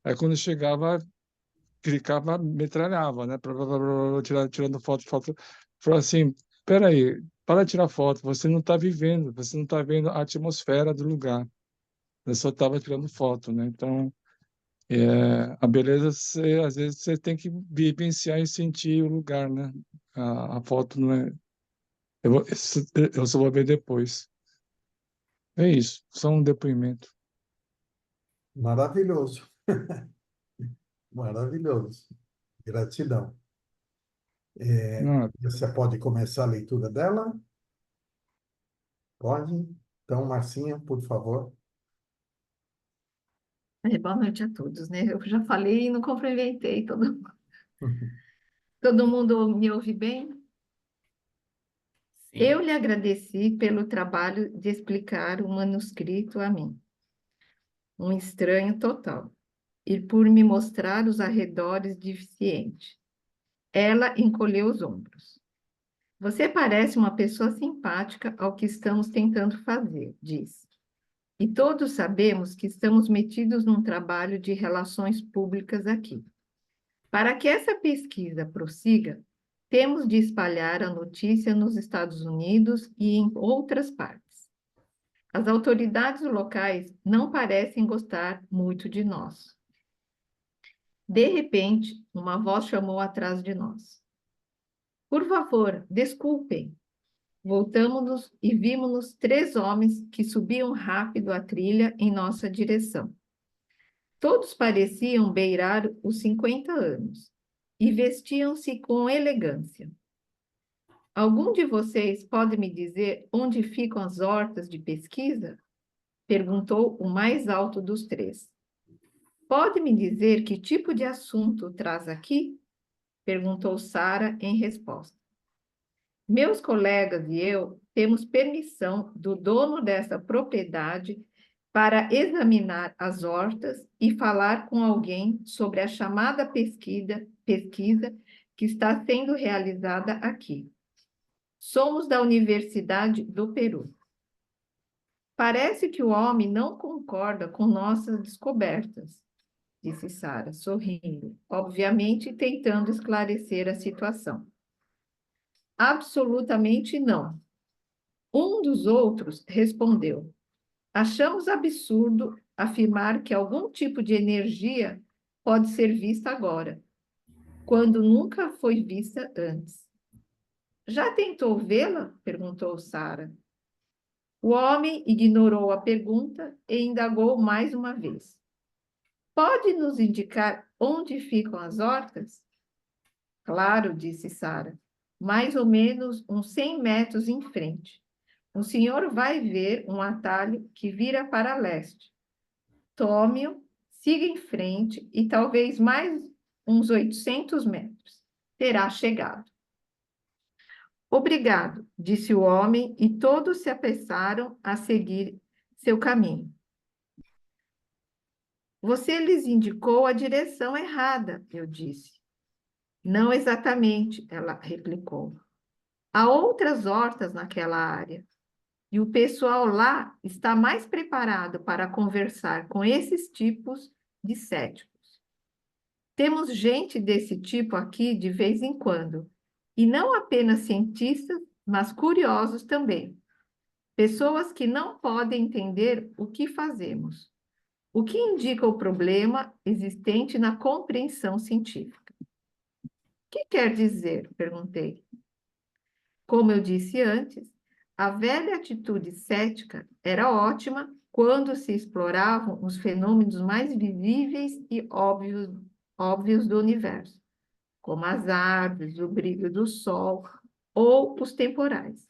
[SPEAKER 4] Aí quando eu chegava, clicava, metralhava, né? Tirando foto. Falou assim, peraí, para de tirar foto, você não está vivendo, você não está vendo a atmosfera do lugar. Eu só estava tirando foto, né? Então, a beleza, às vezes, você tem que vivenciar e sentir o lugar, né? A foto não é... eu só vou ver depois. É isso, só um depoimento.
[SPEAKER 1] Maravilhoso, maravilhoso. Gratidão.
[SPEAKER 4] Não,
[SPEAKER 1] Você pode começar a leitura dela? Pode? Então, Marcinha, por favor.
[SPEAKER 3] Boa noite a todos, né? Eu já falei e não cumprimentei todo mundo me ouve bem? Eu
[SPEAKER 1] Sim.
[SPEAKER 3] lhe agradeci pelo trabalho de explicar o manuscrito a mim, um estranho total, e por me mostrar os arredores deficiente. Ela encolheu os ombros. Você parece uma pessoa simpática ao que estamos tentando fazer, disse. E todos sabemos que estamos metidos num trabalho de relações públicas aqui. Para que essa pesquisa prossiga, temos de espalhar a notícia nos Estados Unidos e em outras partes. As autoridades locais não parecem gostar muito de nós. De repente, uma voz chamou atrás de nós. Por favor, desculpem. Voltamos-nos e vimos 3 homens que subiam rápido a trilha em nossa direção. Todos pareciam beirar os 50 anos e vestiam-se com elegância. Algum de vocês pode me dizer onde ficam as hortas de pesquisa? Perguntou o mais alto dos 3. Pode me dizer que tipo de assunto traz aqui? Perguntou Sara em resposta. Meus colegas e eu temos permissão do dono dessa propriedade para examinar as hortas e falar com alguém sobre a chamada pesquisa que está sendo realizada aqui. Somos da Universidade do Peru. Parece que o homem não concorda com nossas descobertas, disse Sara, sorrindo, obviamente tentando esclarecer a situação. Absolutamente não. Um dos outros respondeu: achamos absurdo afirmar que algum tipo de energia pode ser vista agora, quando nunca foi vista antes. Já tentou vê-la? Perguntou Sara. O homem ignorou a pergunta e indagou mais uma vez. Pode nos indicar onde ficam as hortas? Claro, disse Sara, mais ou menos uns 100 metros em frente. O senhor vai ver um atalho que vira para leste. Tome-o, siga em frente e talvez mais uns 800 metros. Terá chegado. Obrigado, disse o homem, e todos se apressaram a seguir seu caminho. Você lhes indicou a direção errada, eu disse. Não exatamente, ela replicou. Há outras hortas naquela área, e o pessoal lá está mais preparado para conversar com esses tipos de céticos. Temos gente desse tipo aqui de vez em quando, e não apenas cientistas, mas curiosos também. Pessoas que não podem entender o que fazemos, o que indica o problema existente na compreensão científica. O que quer dizer? Perguntei. Como eu disse antes, a velha atitude cética era ótima quando se exploravam os fenômenos mais visíveis e óbvios do universo, como as árvores, o brilho do sol ou os temporais.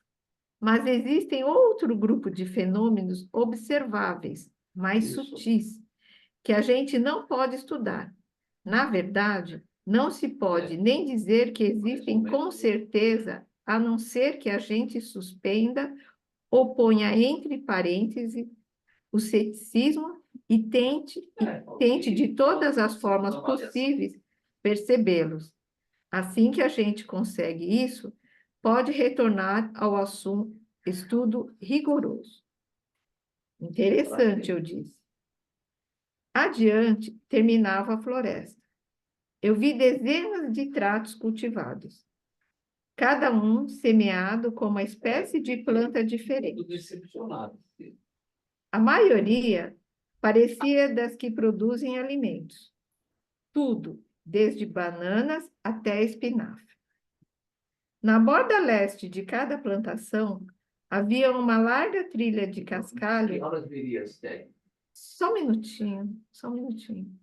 [SPEAKER 3] Mas existem outro grupo de fenômenos observáveis, mais sutis, que a gente não pode estudar. Na verdade, não se pode nem dizer que existem com certeza, a não ser que a gente suspenda ou ponha entre parênteses o ceticismo e tente de todas as formas possíveis percebê-los. Assim que a gente consegue isso, pode retornar ao assunto estudo rigoroso. Interessante, eu disse. Adiante, terminava a floresta. Eu vi dezenas de tratos cultivados, cada um semeado com uma espécie de planta diferente. A maioria parecia das que produzem alimentos. Tudo, desde bananas até espinafre. Na borda leste de cada plantação, havia uma larga trilha de cascalho. Só um minutinho, só um minutinho.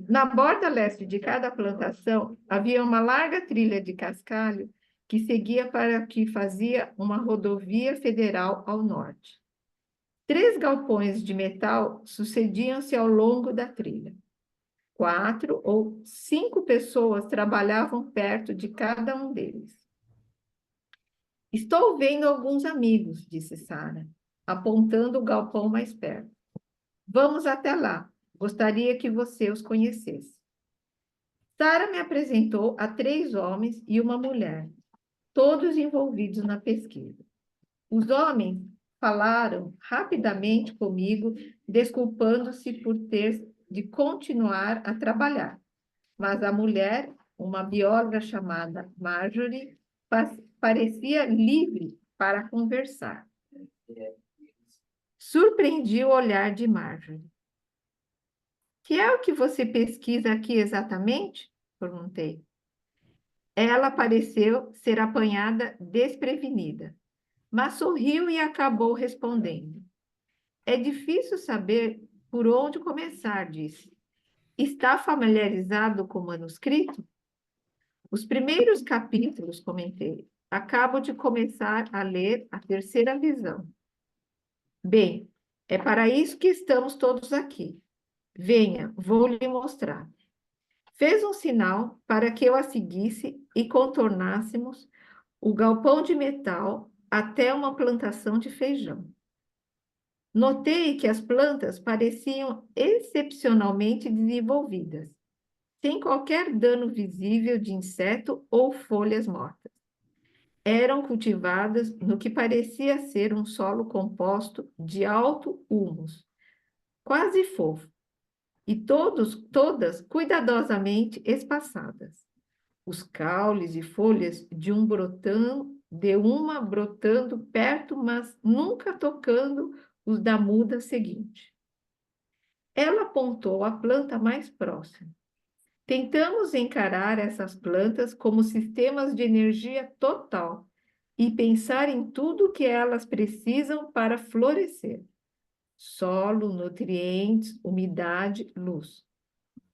[SPEAKER 3] Na borda leste de cada plantação, havia uma larga trilha de cascalho que seguia para o que fazia uma rodovia federal ao norte. 3 galpões de metal sucediam-se ao longo da trilha. 4 ou 5 pessoas trabalhavam perto de cada um deles. Estou vendo alguns amigos, disse Sara, apontando o galpão mais perto. Vamos até lá. Gostaria que você os conhecesse. Sara me apresentou a 3 homens e uma mulher, todos envolvidos na pesquisa. Os homens falaram rapidamente comigo, desculpando-se por ter de continuar a trabalhar. Mas a mulher, uma bióloga chamada Marjorie, parecia livre para conversar. Surpreendi o olhar de Marjorie. Que é o que você pesquisa aqui exatamente? Perguntei. Ela pareceu ser apanhada desprevenida, mas sorriu e acabou respondendo. É difícil saber por onde começar, disse. Está familiarizado com o manuscrito? Os primeiros capítulos, comentei. Acabo de começar a ler a terceira visão. Bem, é para isso que estamos todos aqui. Venha, vou lhe mostrar. Fez um sinal para que eu a seguisse e contornássemos o galpão de metal até uma plantação de feijão. Notei que as plantas pareciam excepcionalmente desenvolvidas, sem qualquer dano visível de inseto ou folhas mortas. Eram cultivadas no que parecia ser um solo composto de alto humus, quase fofo, e todas cuidadosamente espaçadas. Os caules e folhas de uma brotando perto, mas nunca tocando os da muda seguinte. Ela apontou a planta mais próxima. Tentamos encarar essas plantas como sistemas de energia total e pensar em tudo o que elas precisam para florescer. Solo, nutrientes, umidade, luz.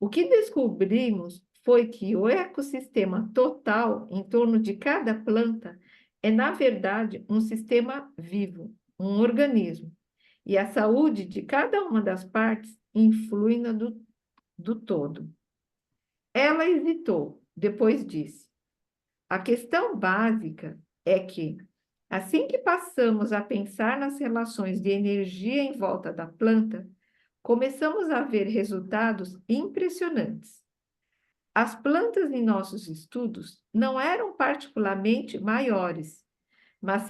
[SPEAKER 3] O que descobrimos foi que o ecossistema total em torno de cada planta é, na verdade, um sistema vivo, um organismo, e a saúde de cada uma das partes influi na do todo. Ela hesitou, depois disse: a questão básica é que, assim que passamos a pensar nas relações de energia em volta da planta, começamos a ver resultados impressionantes. As plantas em nossos estudos não eram particularmente maiores, mas,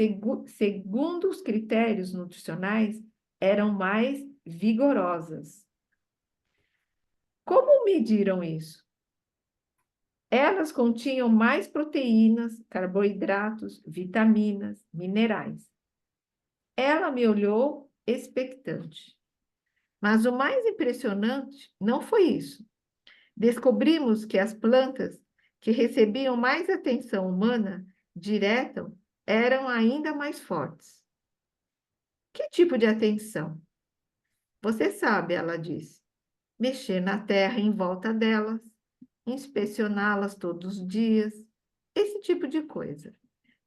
[SPEAKER 3] segundo os critérios nutricionais, eram mais vigorosas. Como mediram isso? Elas continham mais proteínas, carboidratos, vitaminas, minerais. Ela me olhou expectante. Mas o mais impressionante não foi isso. Descobrimos que as plantas que recebiam mais atenção humana direta eram ainda mais fortes. Que tipo de atenção? Você sabe, ela disse. Mexer na terra em volta delas, inspecioná-las todos os dias, esse tipo de coisa.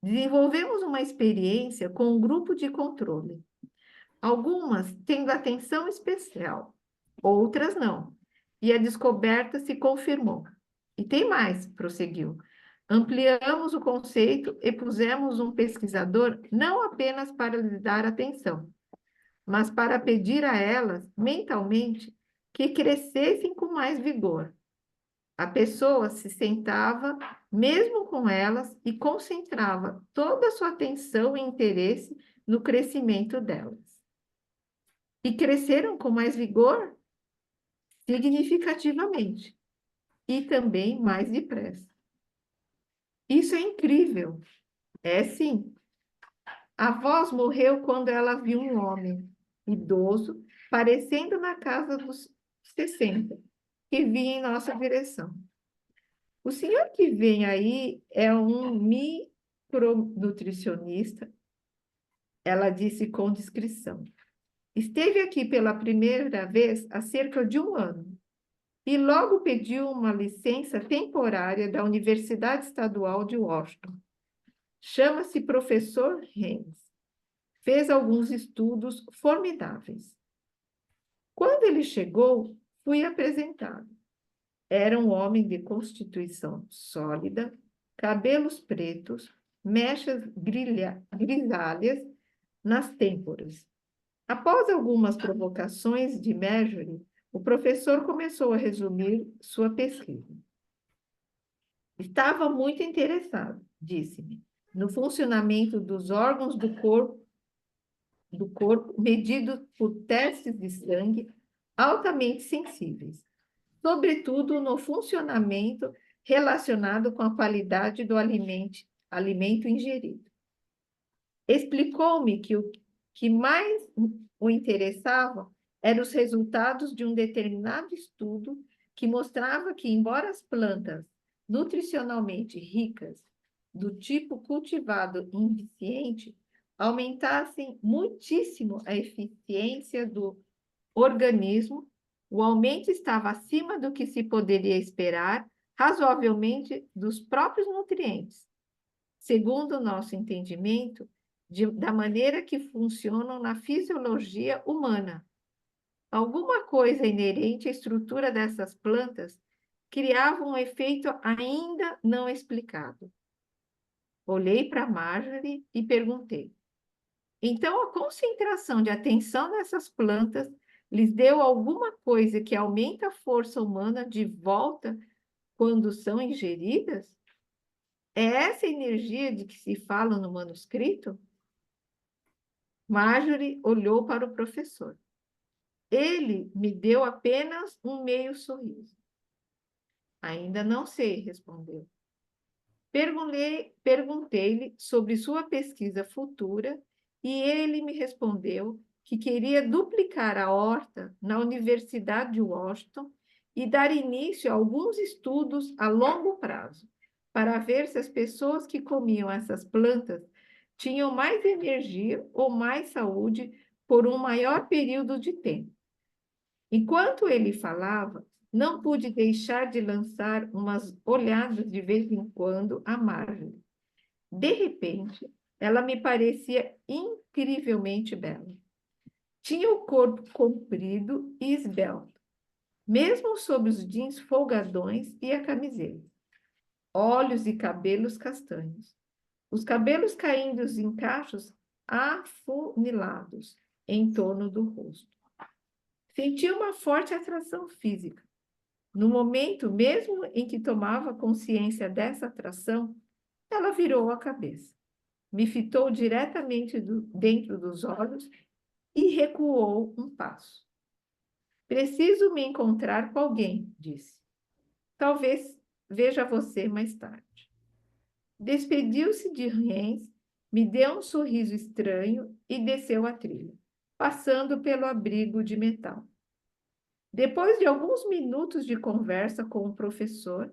[SPEAKER 3] Desenvolvemos uma experiência com um grupo de controle. Algumas tendo atenção especial, outras não. E a descoberta se confirmou. E tem mais, prosseguiu. Ampliamos o conceito e pusemos um pesquisador não apenas para lhes dar atenção, mas para pedir a elas, mentalmente, que crescessem com mais vigor. A pessoa se sentava, mesmo com elas, e concentrava toda a sua atenção e interesse no crescimento delas. E cresceram com mais vigor? Significativamente. E também mais depressa. Isso é incrível. É sim. A voz morreu quando ela viu um homem idoso, parecendo na casa dos 60, que vinha em nossa direção. O senhor que vem aí é um micronutricionista, ela disse com discrição. Esteve aqui pela primeira vez há cerca de 1 ano e logo pediu uma licença temporária da Universidade Estadual de Washington. Chama-se professor Haynes. Fez alguns estudos formidáveis. Quando ele chegou, fui apresentado. Era um homem de constituição sólida, cabelos pretos, mechas grisalhas nas têmporas. Após algumas provocações de Marjorie, o professor começou a resumir sua pesquisa. Estava muito interessado, disse-me, no funcionamento dos órgãos do corpo medidos por testes de sangue altamente sensíveis, sobretudo no funcionamento relacionado com a qualidade do alimento ingerido. Explicou-me que o que mais o interessava eram os resultados de um determinado estudo que mostrava que, embora as plantas nutricionalmente ricas, do tipo cultivado incipiente, aumentassem muitíssimo a eficiência do organismo, o aumento estava acima do que se poderia esperar, razoavelmente, dos próprios nutrientes, segundo o nosso entendimento, da maneira que funcionam na fisiologia humana. Alguma coisa inerente à estrutura dessas plantas criava um efeito ainda não explicado. Olhei para Marjorie e perguntei: então, a concentração de atenção nessas plantas lhes deu alguma coisa que aumenta a força humana de volta quando são ingeridas? É essa energia de que se fala no manuscrito? Marjorie olhou para o professor. Ele me deu apenas um meio sorriso. Ainda não sei, respondeu. Perguntei-lhe sobre sua pesquisa futura e ele me respondeu que queria duplicar a horta na Universidade de Washington e dar início a alguns estudos a longo prazo, para ver se as pessoas que comiam essas plantas tinham mais energia ou mais saúde por um maior período de tempo. Enquanto ele falava, não pude deixar de lançar umas olhadas de vez em quando a Marjorie. De repente, ela me parecia incrivelmente bela. Tinha o corpo comprido e esbelto, mesmo sob os jeans folgadões e a camiseta. Olhos e cabelos castanhos. Os cabelos caindo em cachos afunilados em torno do rosto. Senti uma forte atração física. No momento mesmo em que tomava consciência dessa atração, ela virou a cabeça, me fitou diretamente dentro dos olhos e recuou um passo. Preciso me encontrar com alguém, disse. Talvez veja você mais tarde. Despediu-se de Jens, me deu um sorriso estranho e desceu a trilha, passando pelo abrigo de metal. Depois de alguns minutos de conversa com o professor,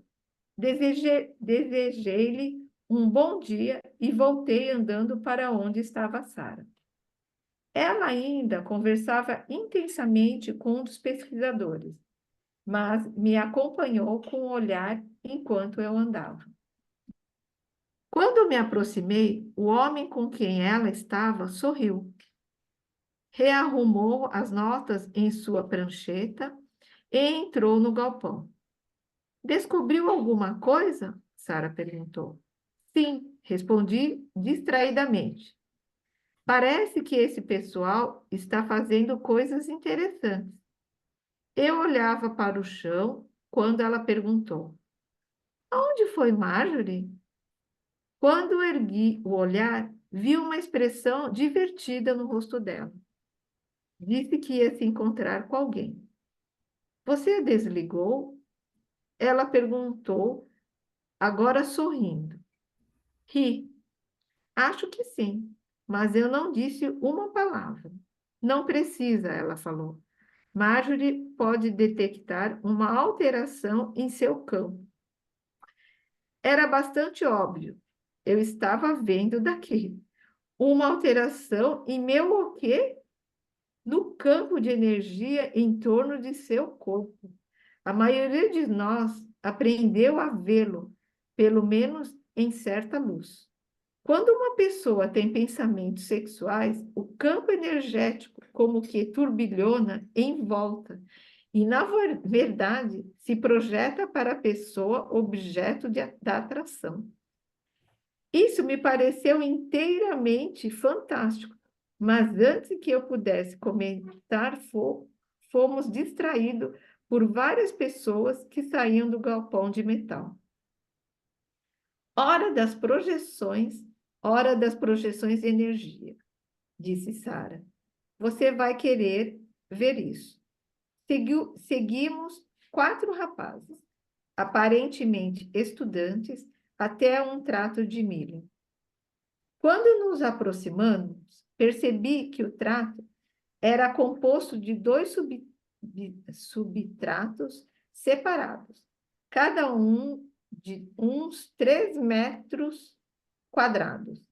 [SPEAKER 3] desejei-lhe um bom dia e voltei andando para onde estava Sara. Ela ainda conversava intensamente com um dos pesquisadores, mas me acompanhou com o olhar enquanto eu andava. Quando me aproximei, o homem com quem ela estava sorriu. Rearrumou as notas em sua prancheta e entrou no galpão. Descobriu alguma coisa? Sara perguntou. Sim, respondi distraidamente. Parece que esse pessoal está fazendo coisas interessantes. Eu olhava para o chão quando ela perguntou: Onde foi Marjorie? Quando ergui o olhar, vi uma expressão divertida no rosto dela. Disse que ia se encontrar com alguém. Você a desligou? Ela perguntou, agora sorrindo. Ri. Acho que sim, mas eu não disse uma palavra. Não precisa, ela falou. Marjorie pode detectar uma alteração em seu campo. Era bastante óbvio. Eu estava vendo daqui. Uma alteração em meu o quê? No campo de energia em torno de seu corpo. A maioria de nós aprendeu a vê-lo, pelo menos em certa luz. Quando uma pessoa tem pensamentos sexuais, o campo energético como que turbilhona em volta e, na verdade, se projeta para a pessoa objeto da atração. Isso me pareceu inteiramente fantástico, mas antes que eu pudesse comentar, fomos distraídos por várias pessoas que saíam do galpão de metal. Hora das projeções de energia, disse Sara. Você vai querer ver isso. Seguimos 4 rapazes, aparentemente estudantes, até um trato de milho. Quando nos aproximamos, percebi que o trato Era composto de dois substratos separados, cada um de uns 3 metros quadrados.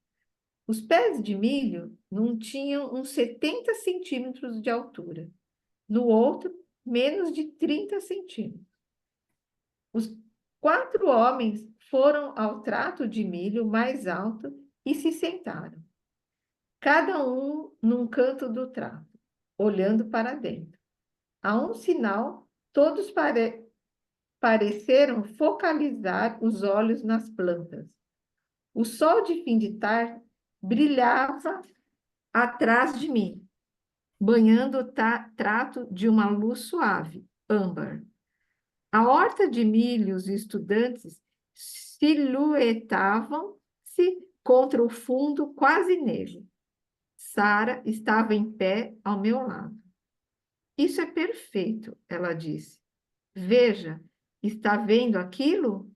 [SPEAKER 3] Os pés de milho num tinham uns 70 centímetros de altura, no outro, menos de 30 centímetros. Os 4 homens foram ao trato de milho mais alto e se sentaram, cada um num canto do trato, olhando para dentro. A um sinal, todos pareceram focalizar os olhos nas plantas. O sol de fim de tarde brilhava atrás de mim, banhando o trato de uma luz suave, âmbar. A horta de milho, os estudantes silhuetavam-se contra o fundo quase negro. Sara estava em pé ao meu lado. Isso é perfeito, ela disse. Veja, está vendo aquilo?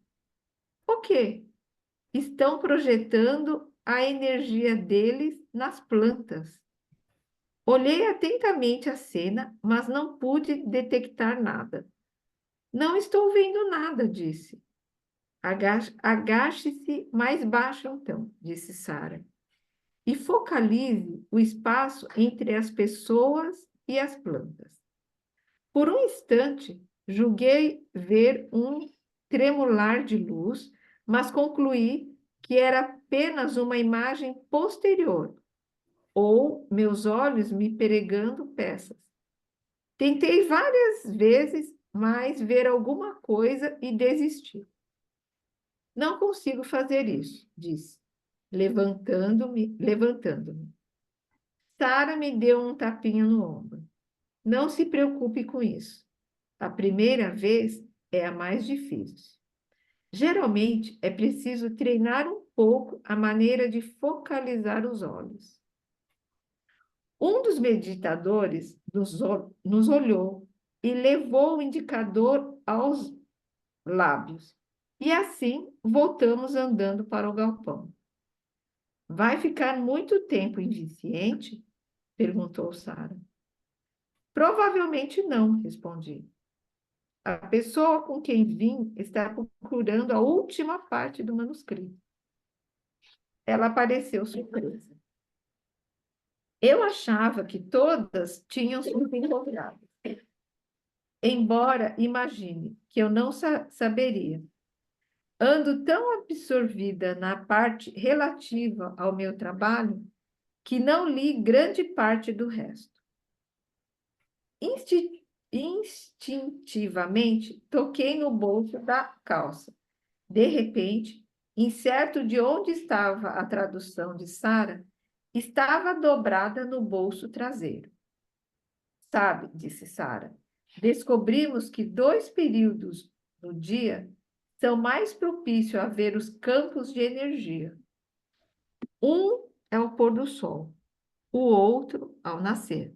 [SPEAKER 3] O quê? Estão projetando a energia deles nas plantas. Olhei atentamente a cena, mas não pude detectar nada. Não estou vendo nada, disse. Agache-se mais baixo, então, disse Sara, e focalize o espaço entre as pessoas e as plantas. Por um instante, julguei ver um tremular de luz, mas concluí que era apenas uma imagem posterior, ou meus olhos me pregando peças. Tentei várias vezes mais ver alguma coisa e desisti. Não consigo fazer isso, disse, levantando-me. Sara me deu um tapinha no ombro. Não se preocupe com isso. A primeira vez é a mais difícil. Geralmente, é preciso treinar um pouco a maneira de focalizar os olhos. Um dos meditadores nos olhou e levou o indicador aos lábios. E assim, voltamos andando para o galpão. Vai ficar muito tempo inconsciente? Perguntou Sara. Provavelmente não, respondi. A pessoa com quem vim está procurando a última parte do manuscrito. Ela pareceu surpresa. Eu achava que todas tinham sido encontradas. Embora imagine que eu não saberia. Ando tão absorvida na parte relativa ao meu trabalho que não li grande parte do resto. Instintivamente, toquei no bolso da calça. De repente, incerto de onde estava a tradução de Sara, estava dobrada no bolso traseiro. Sabe, disse Sara, descobrimos que 2 períodos no dia são mais propícios a ver os campos de energia. Um é o pôr do sol, o outro ao nascer.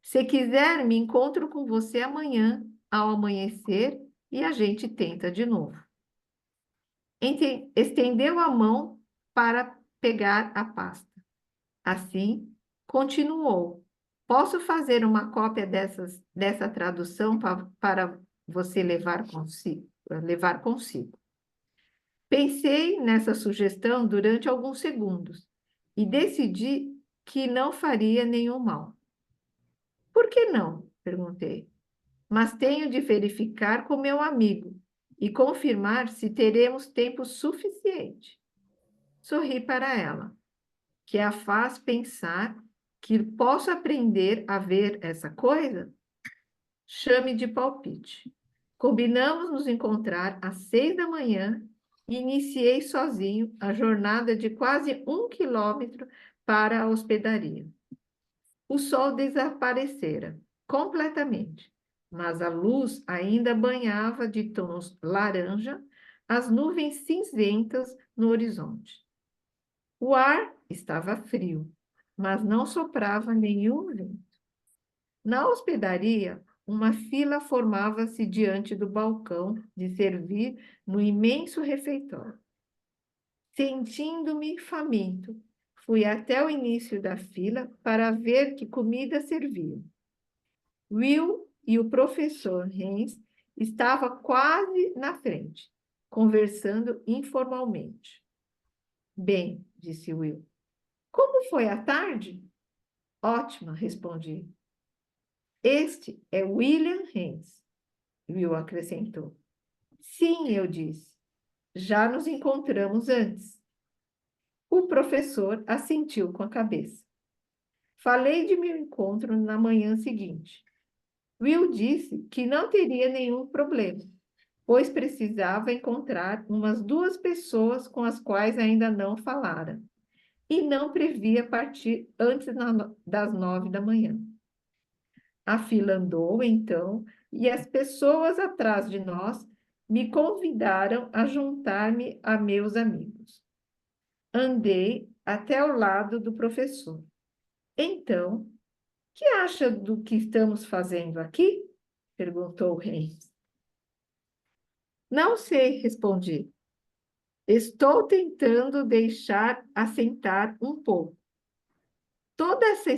[SPEAKER 3] Se quiser, me encontro com você amanhã, ao amanhecer, e a gente tenta de novo. Estendeu a mão para pegar a pasta. Assim, continuou. Posso fazer uma cópia dessa tradução para você levar consigo. Pensei nessa sugestão durante alguns segundos e decidi que não faria nenhum mal. Por que não? Perguntei. Mas tenho de verificar com meu amigo e confirmar se teremos tempo suficiente. Sorri para ela, que a faz pensar que posso aprender a ver essa coisa? Chame de palpite. Combinamos nos encontrar às 6 da manhã e iniciei sozinho a jornada de quase 1 quilômetro para a hospedaria. O sol desaparecera completamente, mas a luz ainda banhava de tons laranja as nuvens cinzentas no horizonte. O ar estava frio, mas não soprava nenhum vento. Na hospedaria, uma fila formava-se diante do balcão de servir no imenso refeitório. Sentindo-me faminto, fui até o início da fila para ver que comida serviam. Will e o professor Haynes estavam quase na frente, conversando informalmente. Bem, disse Will. Como foi a tarde? Ótima, respondi. Este é William Haynes, Will acrescentou. Sim, eu disse. Já nos encontramos antes. O professor assentiu com a cabeça. Falei de meu encontro na manhã seguinte. Will disse que não teria nenhum problema, pois precisava encontrar umas 2 pessoas com as quais ainda não falara, e não previa partir antes das 9 da manhã. A fila andou, então, e as pessoas atrás de nós me convidaram a juntar-me a meus amigos. Andei até o lado do professor. Então, que acha do que estamos fazendo aqui? Perguntou Haynes. Não sei, respondi. Estou tentando deixar assentar um pouco. Toda essa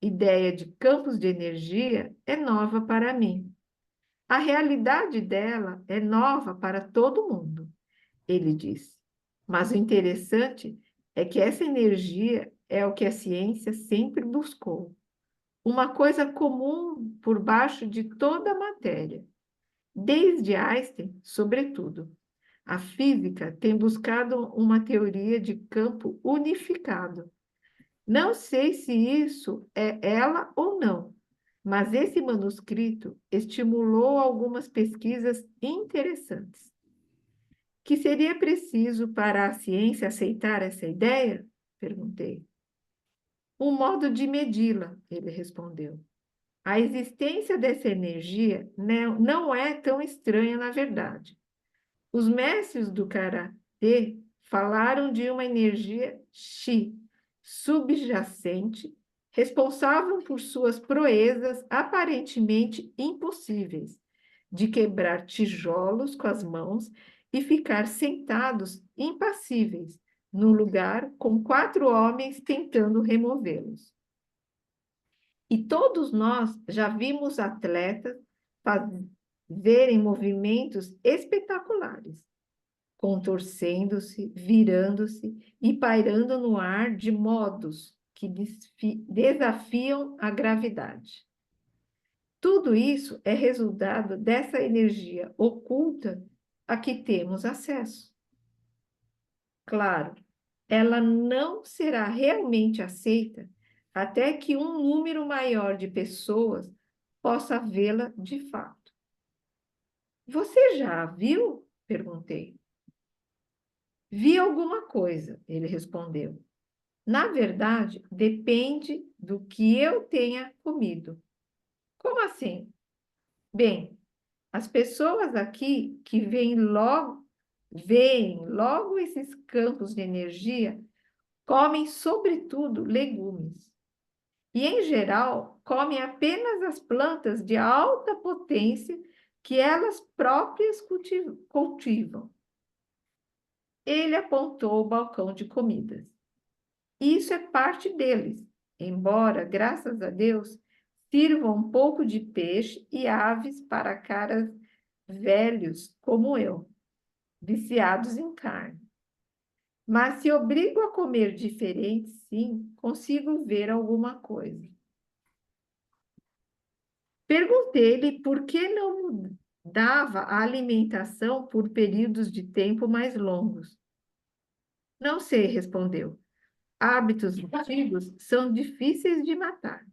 [SPEAKER 3] ideia de campos de energia é nova para mim. A realidade dela é nova para todo mundo, ele disse. Mas o interessante é que essa energia é o que a ciência sempre buscou. Uma coisa comum por baixo de toda a matéria. Desde Einstein, sobretudo, a física tem buscado uma teoria de campo unificado. Não sei se isso é ela ou não, mas esse manuscrito estimulou algumas pesquisas interessantes. Que seria preciso para a ciência aceitar essa ideia? Perguntei. Um modo de medi-la, ele respondeu. A existência dessa energia não é tão estranha, na verdade. Os mestres do Karatê falaram de uma energia Chi, subjacente, responsável por suas proezas aparentemente impossíveis, de quebrar tijolos com as mãos e ficar sentados impassíveis, no lugar com 4 homens tentando removê-los. E todos nós já vimos atletas fazerem movimentos espetaculares, contorcendo-se, virando-se e pairando no ar de modos que desafiam a gravidade. Tudo isso é resultado dessa energia oculta a que temos acesso. Claro, ela não será realmente aceita até que um número maior de pessoas possa vê-la de fato. Você já a viu? Perguntei. Vi alguma coisa, ele respondeu. Na verdade, depende do que eu tenha comido. Como assim? Bem, as pessoas aqui que veem logo esses campos de energia comem, sobretudo, legumes. E, em geral, comem apenas as plantas de alta potência que elas próprias cultivam. Ele apontou o balcão de comidas. Isso é parte deles, embora, graças a Deus, sirvam um pouco de peixe e aves para caras velhos como eu, viciados em carne. Mas se obrigo a comer diferente, sim, consigo ver alguma coisa. Perguntei-lhe por que não dava a alimentação por períodos de tempo mais longos. Não sei, respondeu. Hábitos antigos são difíceis de matar.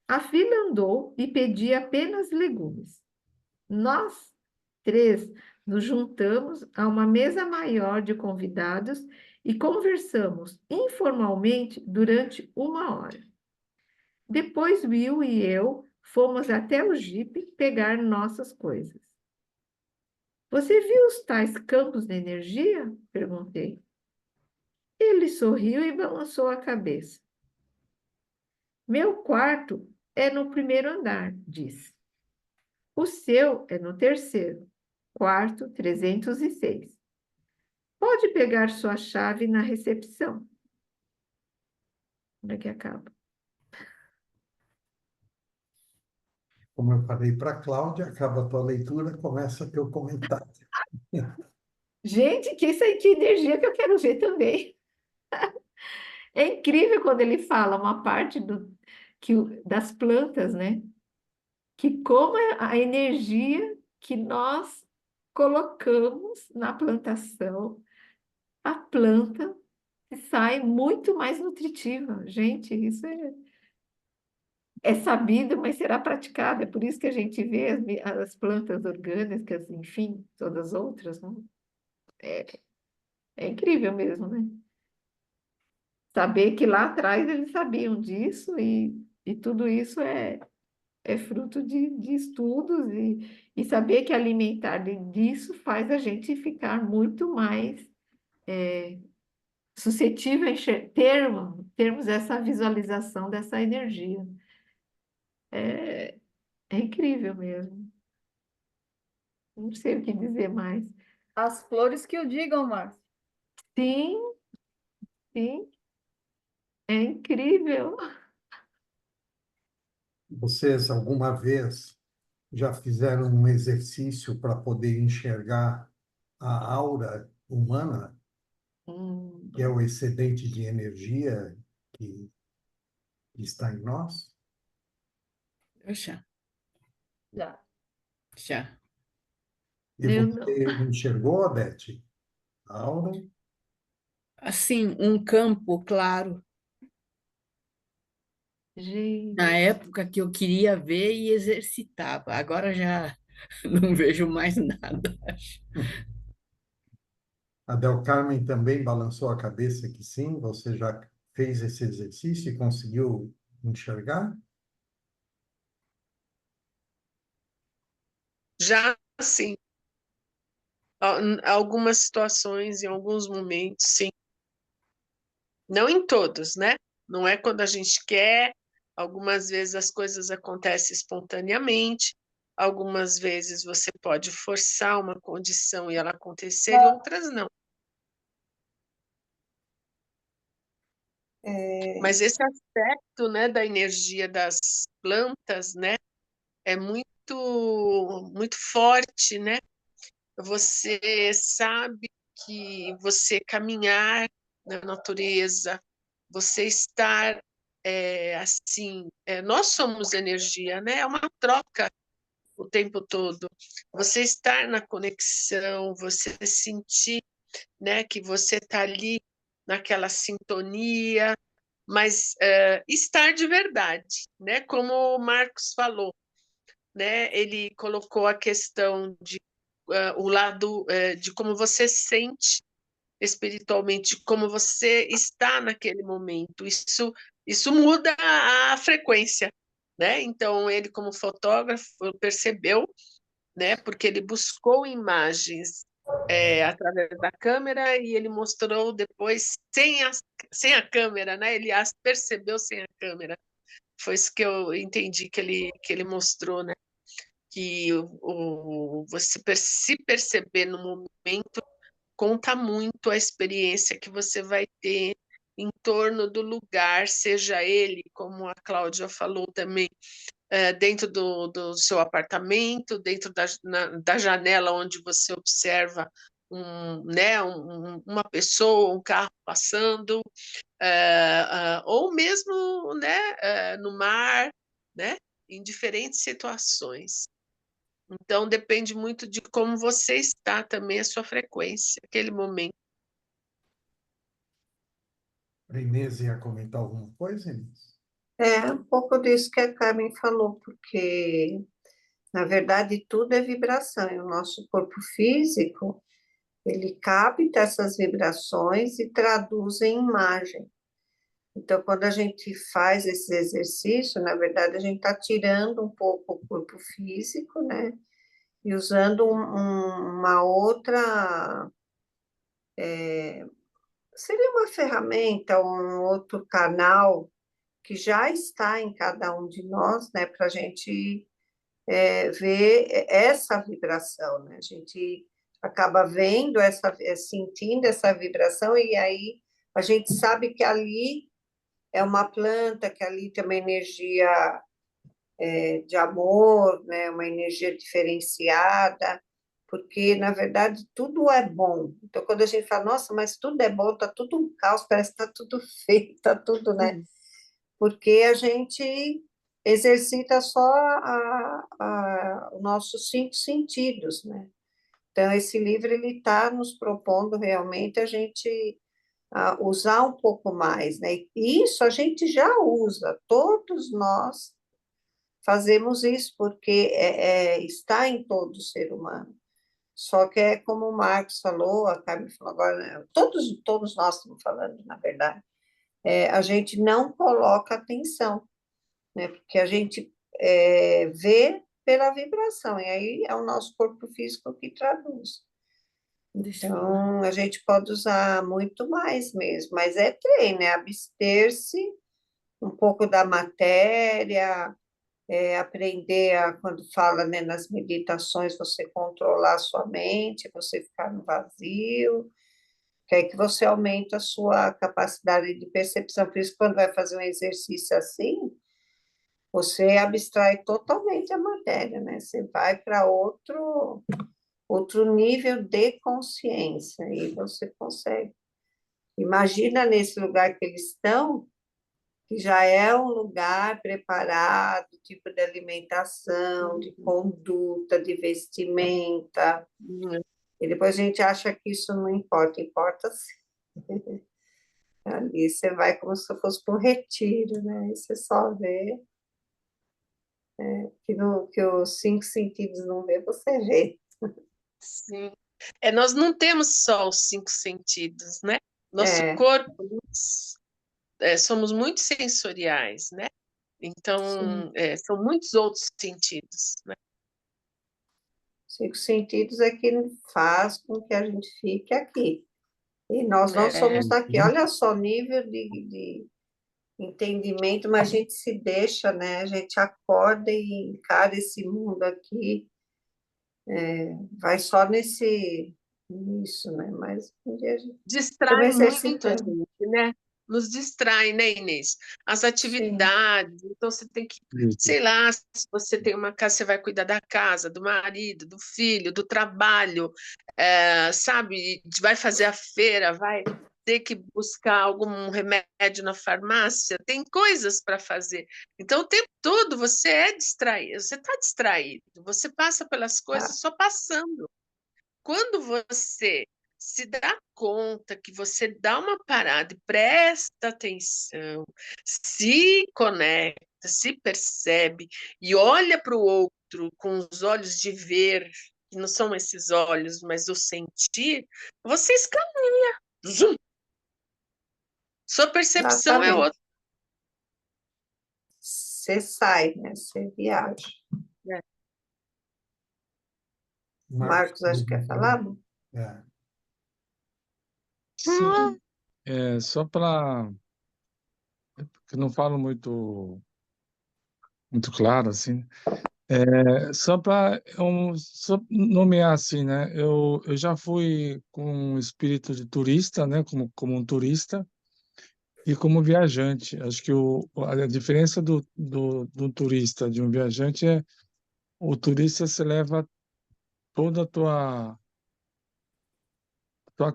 [SPEAKER 3] A fila andou e pedia apenas legumes. Nós 3 nos juntamos a uma mesa maior de convidados e conversamos informalmente durante 1 hora. Depois Will e eu fomos até o jipe pegar nossas coisas. Você viu os tais campos de energia? Perguntei. Ele sorriu e balançou a cabeça. Meu quarto é no 1º andar, disse. O seu é no 3º, quarto 306. Pode pegar sua chave na recepção. Quando é que acaba?
[SPEAKER 1] Como eu falei para a Cláudia, acaba a tua leitura, começa teu comentário.
[SPEAKER 3] Gente, que energia que eu quero ver também. É incrível quando ele fala uma parte das plantas, né? Que como é a energia que nós colocamos na plantação, a planta sai muito mais nutritiva. Gente, isso é sabido, mas será praticado. É por isso que a gente vê as plantas orgânicas, enfim, todas as outras, né? É incrível mesmo, né? Saber que lá atrás eles sabiam disso e tudo isso é fruto de estudos e saber que alimentar disso faz a gente ficar muito mais suscetível a termos essa visualização dessa energia. É incrível mesmo. Não sei o que dizer mais.
[SPEAKER 2] As flores que o digam, Márcio.
[SPEAKER 3] Sim, sim, é incrível.
[SPEAKER 1] Vocês alguma vez já fizeram um exercício para poder enxergar a aura humana, que é o excedente de energia que está em nós?
[SPEAKER 5] Eu já,
[SPEAKER 2] Já.
[SPEAKER 5] já.
[SPEAKER 1] E
[SPEAKER 3] Eu não.
[SPEAKER 1] você enxergou, Odete, a aura?
[SPEAKER 5] Assim, um campo claro, na
[SPEAKER 3] Gente,
[SPEAKER 5] época que eu queria ver e exercitava. Agora já não vejo mais nada.
[SPEAKER 1] A Del Carmen também balançou a cabeça que sim, você já fez esse exercício e conseguiu enxergar?
[SPEAKER 6] Já sim, algumas situações, em alguns momentos, sim. Não em todos, né? Não é quando a gente quer, algumas vezes as coisas acontecem espontaneamente, algumas vezes você pode forçar uma condição e ela acontecer, e outras não. Mas esse aspecto, né, da energia das plantas, né, é muito forte, né? Você sabe que você caminhar na natureza, você estar assim, nós somos energia, né? É uma troca o tempo todo. Você estar na conexão, você sentir, né, que você está ali naquela sintonia, mas estar de verdade, né? Como o Marcos falou, né? Ele colocou a questão de o lado de como você sente espiritualmente, como você está naquele momento. Isso muda a frequência, né? Então ele, como fotógrafo, percebeu, né? Porque ele buscou imagens através da câmera e ele mostrou depois sem a câmera, né? Ele as percebeu sem a câmera. Foi isso que eu entendi que ele mostrou, né? Que você se perceber no momento conta muito a experiência que você vai ter em torno do lugar, seja ele, como a Cláudia falou também, dentro do seu apartamento, dentro da janela onde você observa né, uma pessoa, um carro passando, ou mesmo, né, no mar, né, em diferentes situações. Então, depende muito de como você está também, a sua frequência, aquele momento.
[SPEAKER 1] A Inês ia comentar alguma coisa, Inês?
[SPEAKER 7] É um pouco disso que a Carmen falou, porque, na verdade, tudo é vibração, e o nosso corpo físico, ele capta essas vibrações e traduz em imagem. Então, quando a gente faz esse exercício, na verdade, a gente está tirando um pouco o corpo físico, né? E usando uma outra, seria uma ferramenta, um outro canal que já está em cada um de nós, né? Para a gente ver essa vibração, né? A gente acaba vendo sentindo essa vibração e aí a gente sabe que ali é uma planta que ali tem uma energia de amor, né? Uma energia diferenciada, porque, na verdade, tudo é bom. Então, quando a gente fala, nossa, mas tudo é bom, está tudo um caos, parece que está tudo feio, está tudo, né? Porque a gente exercita só os nossos 5 sentidos, né? Então, esse livro ele está nos propondo realmente a gente usar um pouco mais, né? E isso a gente já usa, todos nós fazemos isso, porque está em todo ser humano. Só que é como o Marcos falou, a Carmen falou agora, né? Todos nós estamos falando, na verdade, a gente não coloca atenção, né? Porque a gente vê pela vibração, e aí é o nosso corpo físico que traduz.
[SPEAKER 5] Deixa eu falar.
[SPEAKER 7] Então, a gente pode usar muito mais mesmo, mas é treino, é abster-se um pouco da matéria, aprender quando fala, né, nas meditações, você controlar a sua mente, você ficar no vazio, que é que você aumenta a sua capacidade de percepção. Por isso, quando vai fazer um exercício assim, você abstrai totalmente a matéria, né? Você vai para outro nível de consciência, e você consegue. Imagina nesse lugar que eles estão, que já é um lugar preparado, tipo de alimentação, de conduta, de vestimenta, e depois a gente acha que isso não importa, importa sim. Ali você vai como se fosse para um retiro, né? E você só vê que os 5 sentidos não vê, você vê.
[SPEAKER 6] Sim. Nós não temos só os 5 sentidos, né? Nosso
[SPEAKER 7] É,
[SPEAKER 6] corpo, somos muito sensoriais, né?
[SPEAKER 7] sim.
[SPEAKER 6] Então, são muitos outros sentidos, né?
[SPEAKER 7] 5 sentidos é que faz com que a gente fique aqui. E nós não
[SPEAKER 6] É,
[SPEAKER 7] somos daqui. Olha só o nível de entendimento, mas a gente se deixa, né? A gente acorda e encara esse mundo aqui, vai só nisso, né? Mas um dia a gente estamos
[SPEAKER 6] distrai muito a
[SPEAKER 7] exercitando.
[SPEAKER 6] gente, né? Nos distrai, né, Inês? As
[SPEAKER 7] Sim,
[SPEAKER 6] atividades, então você tem que,
[SPEAKER 4] Isso.
[SPEAKER 6] sei lá, se você tem uma casa, você vai cuidar da casa, do marido, do filho, do trabalho, sabe? Vai fazer a feira, vai ter que buscar algum remédio na farmácia, tem coisas para fazer. Então, o tempo todo você é distraído, você está distraído, você passa pelas
[SPEAKER 7] tá.
[SPEAKER 6] coisas só passando. Quando você se dá conta que você dá uma parada e presta atenção, se conecta, se percebe e olha para o outro com os olhos de ver, que não são esses olhos, mas o sentir, você escaminha. Zum! Sua percepção é
[SPEAKER 7] Exatamente.
[SPEAKER 6] outra.
[SPEAKER 7] Você sai, né? Você viaja.
[SPEAKER 6] Né?
[SPEAKER 7] Marcos, acho que quer falar?
[SPEAKER 1] É.
[SPEAKER 4] Sim, só para que eu não falo muito claro assim, só para só nomear assim, né? Eu já fui com um espírito de turista, né? Como um turista e como viajante. Acho que a diferença do turista de um viajante é o turista se leva toda a tua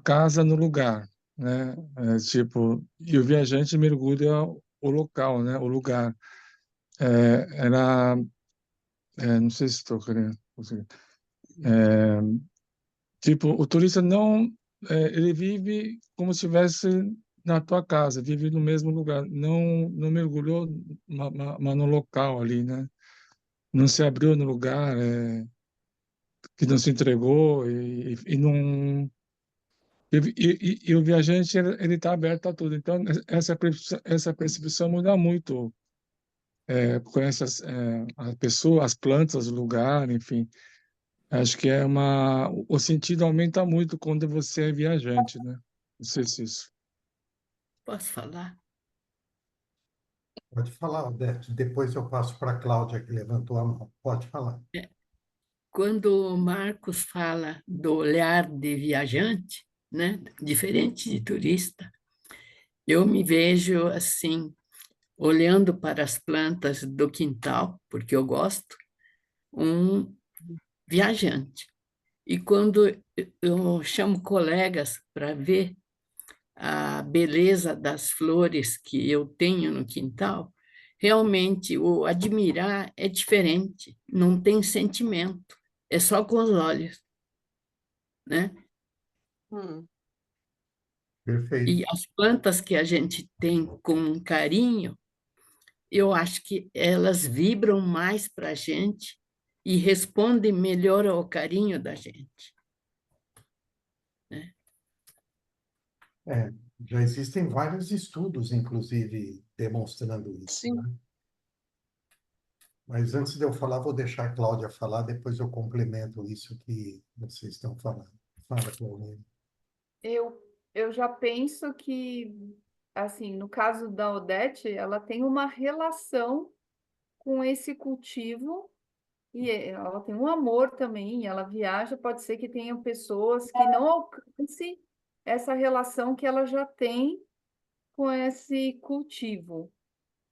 [SPEAKER 4] casa no lugar, né? Tipo, e o viajante mergulha o local, né? O lugar. Era, não sei se estou querendo conseguir. Tipo, o turista não, ele vive como se estivesse na tua casa, vive no mesmo lugar, não mergulhou mas no local ali, né? Não se abriu no lugar, que não se entregou e não e o viajante ele está aberto a tudo. Então essa percepção muda muito. Conhece a pessoa, as plantas, o lugar, enfim. Acho que o sentido aumenta muito quando você é viajante, né? Não sei se isso.
[SPEAKER 5] Posso falar?
[SPEAKER 1] Pode falar, Odete. Depois eu passo para a Cláudia, que levantou a mão. Pode falar.
[SPEAKER 5] Quando o Marcos fala do olhar de viajante, né, diferente de turista, eu me vejo assim, olhando para as plantas do quintal, porque eu gosto, um viajante. E quando eu chamo colegas para ver a beleza das flores que eu tenho no quintal, realmente o admirar é diferente, não tem sentimento, é só com os olhos, né?
[SPEAKER 6] Hum.
[SPEAKER 1] Perfeito.
[SPEAKER 5] E as plantas que a gente tem com carinho, eu acho que elas vibram mais para a gente e respondem melhor ao carinho da gente, né?
[SPEAKER 1] É, já existem vários estudos, inclusive, demonstrando isso,
[SPEAKER 6] Sim.
[SPEAKER 1] né? Mas antes de eu falar, vou deixar a Cláudia falar, depois eu complemento isso que vocês estão falando. Fala, Cláudia.
[SPEAKER 2] Eu já penso que, assim, no caso da Odete, ela tem uma relação com esse cultivo e ela tem um amor também, ela viaja, pode ser que tenham pessoas que não alcancem essa relação que ela já tem com esse cultivo.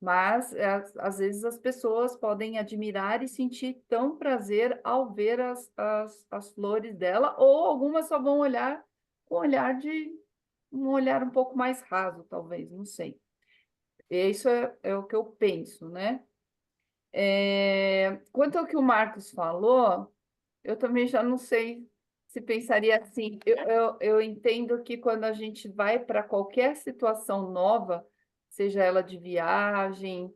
[SPEAKER 2] Mas, às vezes, as pessoas podem admirar e sentir tão prazer ao ver as flores dela, ou algumas só vão olhar com um olhar um pouco mais raso, talvez, não sei. Isso é o que eu penso, né? Quanto ao que o Marcos falou, eu também já não sei se pensaria assim. Eu entendo que quando a gente vai para qualquer situação nova, seja ela de viagem,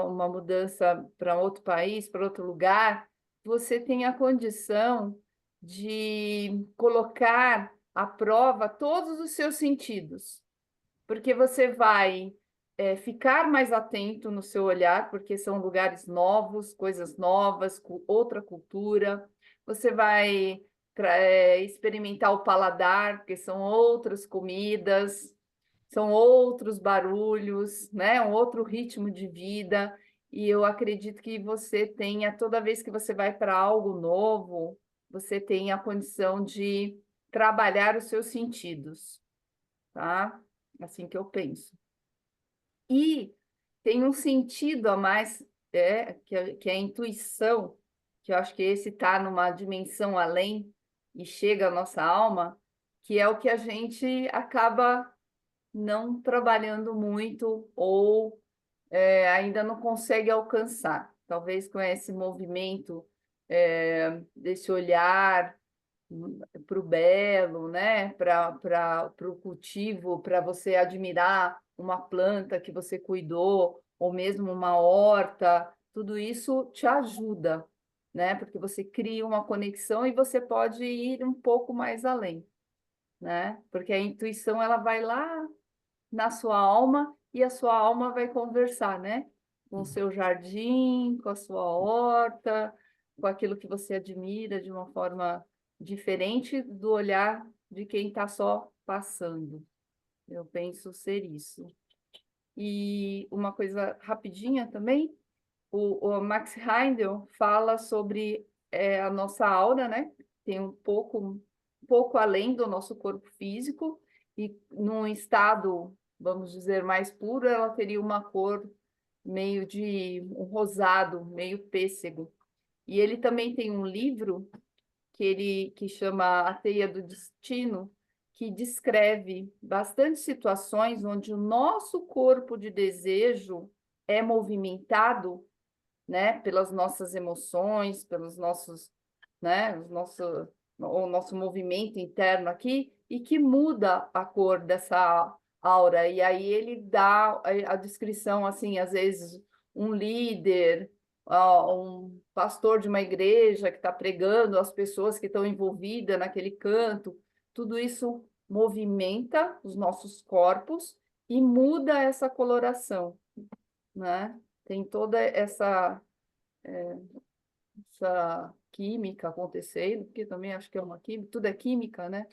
[SPEAKER 2] uma mudança para outro país, para outro lugar, você tem a condição de colocar à prova todos os seus sentidos, porque você vai ficar mais atento no seu olhar, porque são lugares novos, coisas novas, outra cultura. Você vai experimentar o paladar, porque são outras comidas, são outros barulhos, né? Um outro ritmo de vida. E eu acredito que você tenha, toda vez que você vai para algo novo, você tem a condição de trabalhar os seus sentidos, tá? Assim que eu penso. E tem um sentido a mais, que é a intuição, que eu acho que esse está numa dimensão além e chega à nossa alma, que é o que a gente acaba não trabalhando muito ou ainda não consegue alcançar. Talvez com esse movimento, desse olhar para o belo, né? Para o cultivo, para você admirar uma planta que você cuidou, ou mesmo uma horta, tudo isso te ajuda, né? Porque você cria uma conexão e você pode ir um pouco mais além, né? Porque a intuição ela vai lá na sua alma e a sua alma vai conversar, né? Com o seu jardim, com a sua horta, com aquilo que você admira de uma forma diferente do olhar de quem está só passando. Eu penso ser isso. E uma coisa rapidinha também, o Max Heindel fala sobre a nossa aura, né? Tem um pouco além do nosso corpo físico, e num estado, vamos dizer, mais puro, ela teria uma cor meio de um rosado, meio pêssego. E ele também tem um livro que chama A Teia do Destino, que descreve bastante situações onde o nosso corpo de desejo é movimentado, né, pelas nossas emoções, pelos nossos, né, o nosso movimento interno aqui, e que muda a cor dessa aura. E aí ele dá a descrição, assim, às vezes um líder, um pastor de uma igreja que está pregando, as pessoas que estão envolvidas naquele canto, tudo isso movimenta os nossos corpos e muda essa coloração, né? Tem toda essa química acontecendo, porque também acho que é uma química, tudo é química, né?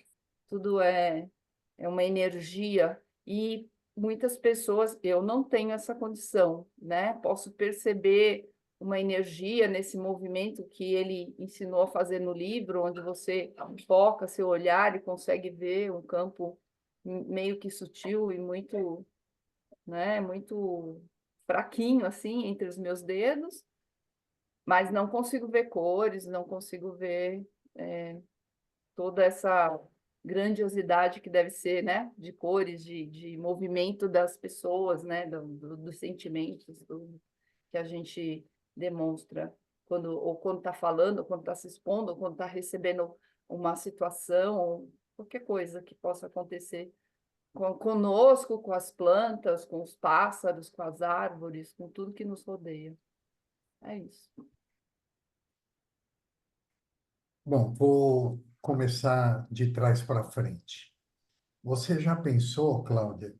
[SPEAKER 2] Tudo é uma energia. E muitas pessoas, eu não tenho essa condição, né? Posso perceber uma energia nesse movimento que ele ensinou a fazer no livro, onde você foca seu olhar e consegue ver um campo meio que sutil e muito, né, muito fraquinho, assim, entre os meus dedos, mas não consigo ver cores, não consigo ver toda essa grandiosidade que deve ser, né? De cores, de movimento das pessoas, né? Dos sentimentos que a gente demonstra quando está falando, ou quando está se expondo, ou quando está recebendo uma situação, ou qualquer coisa que possa acontecer conosco, com as plantas, com os pássaros, com as árvores, com tudo que nos rodeia. É isso.
[SPEAKER 1] Bom, vou começar de trás para frente. Você já pensou, Cláudia,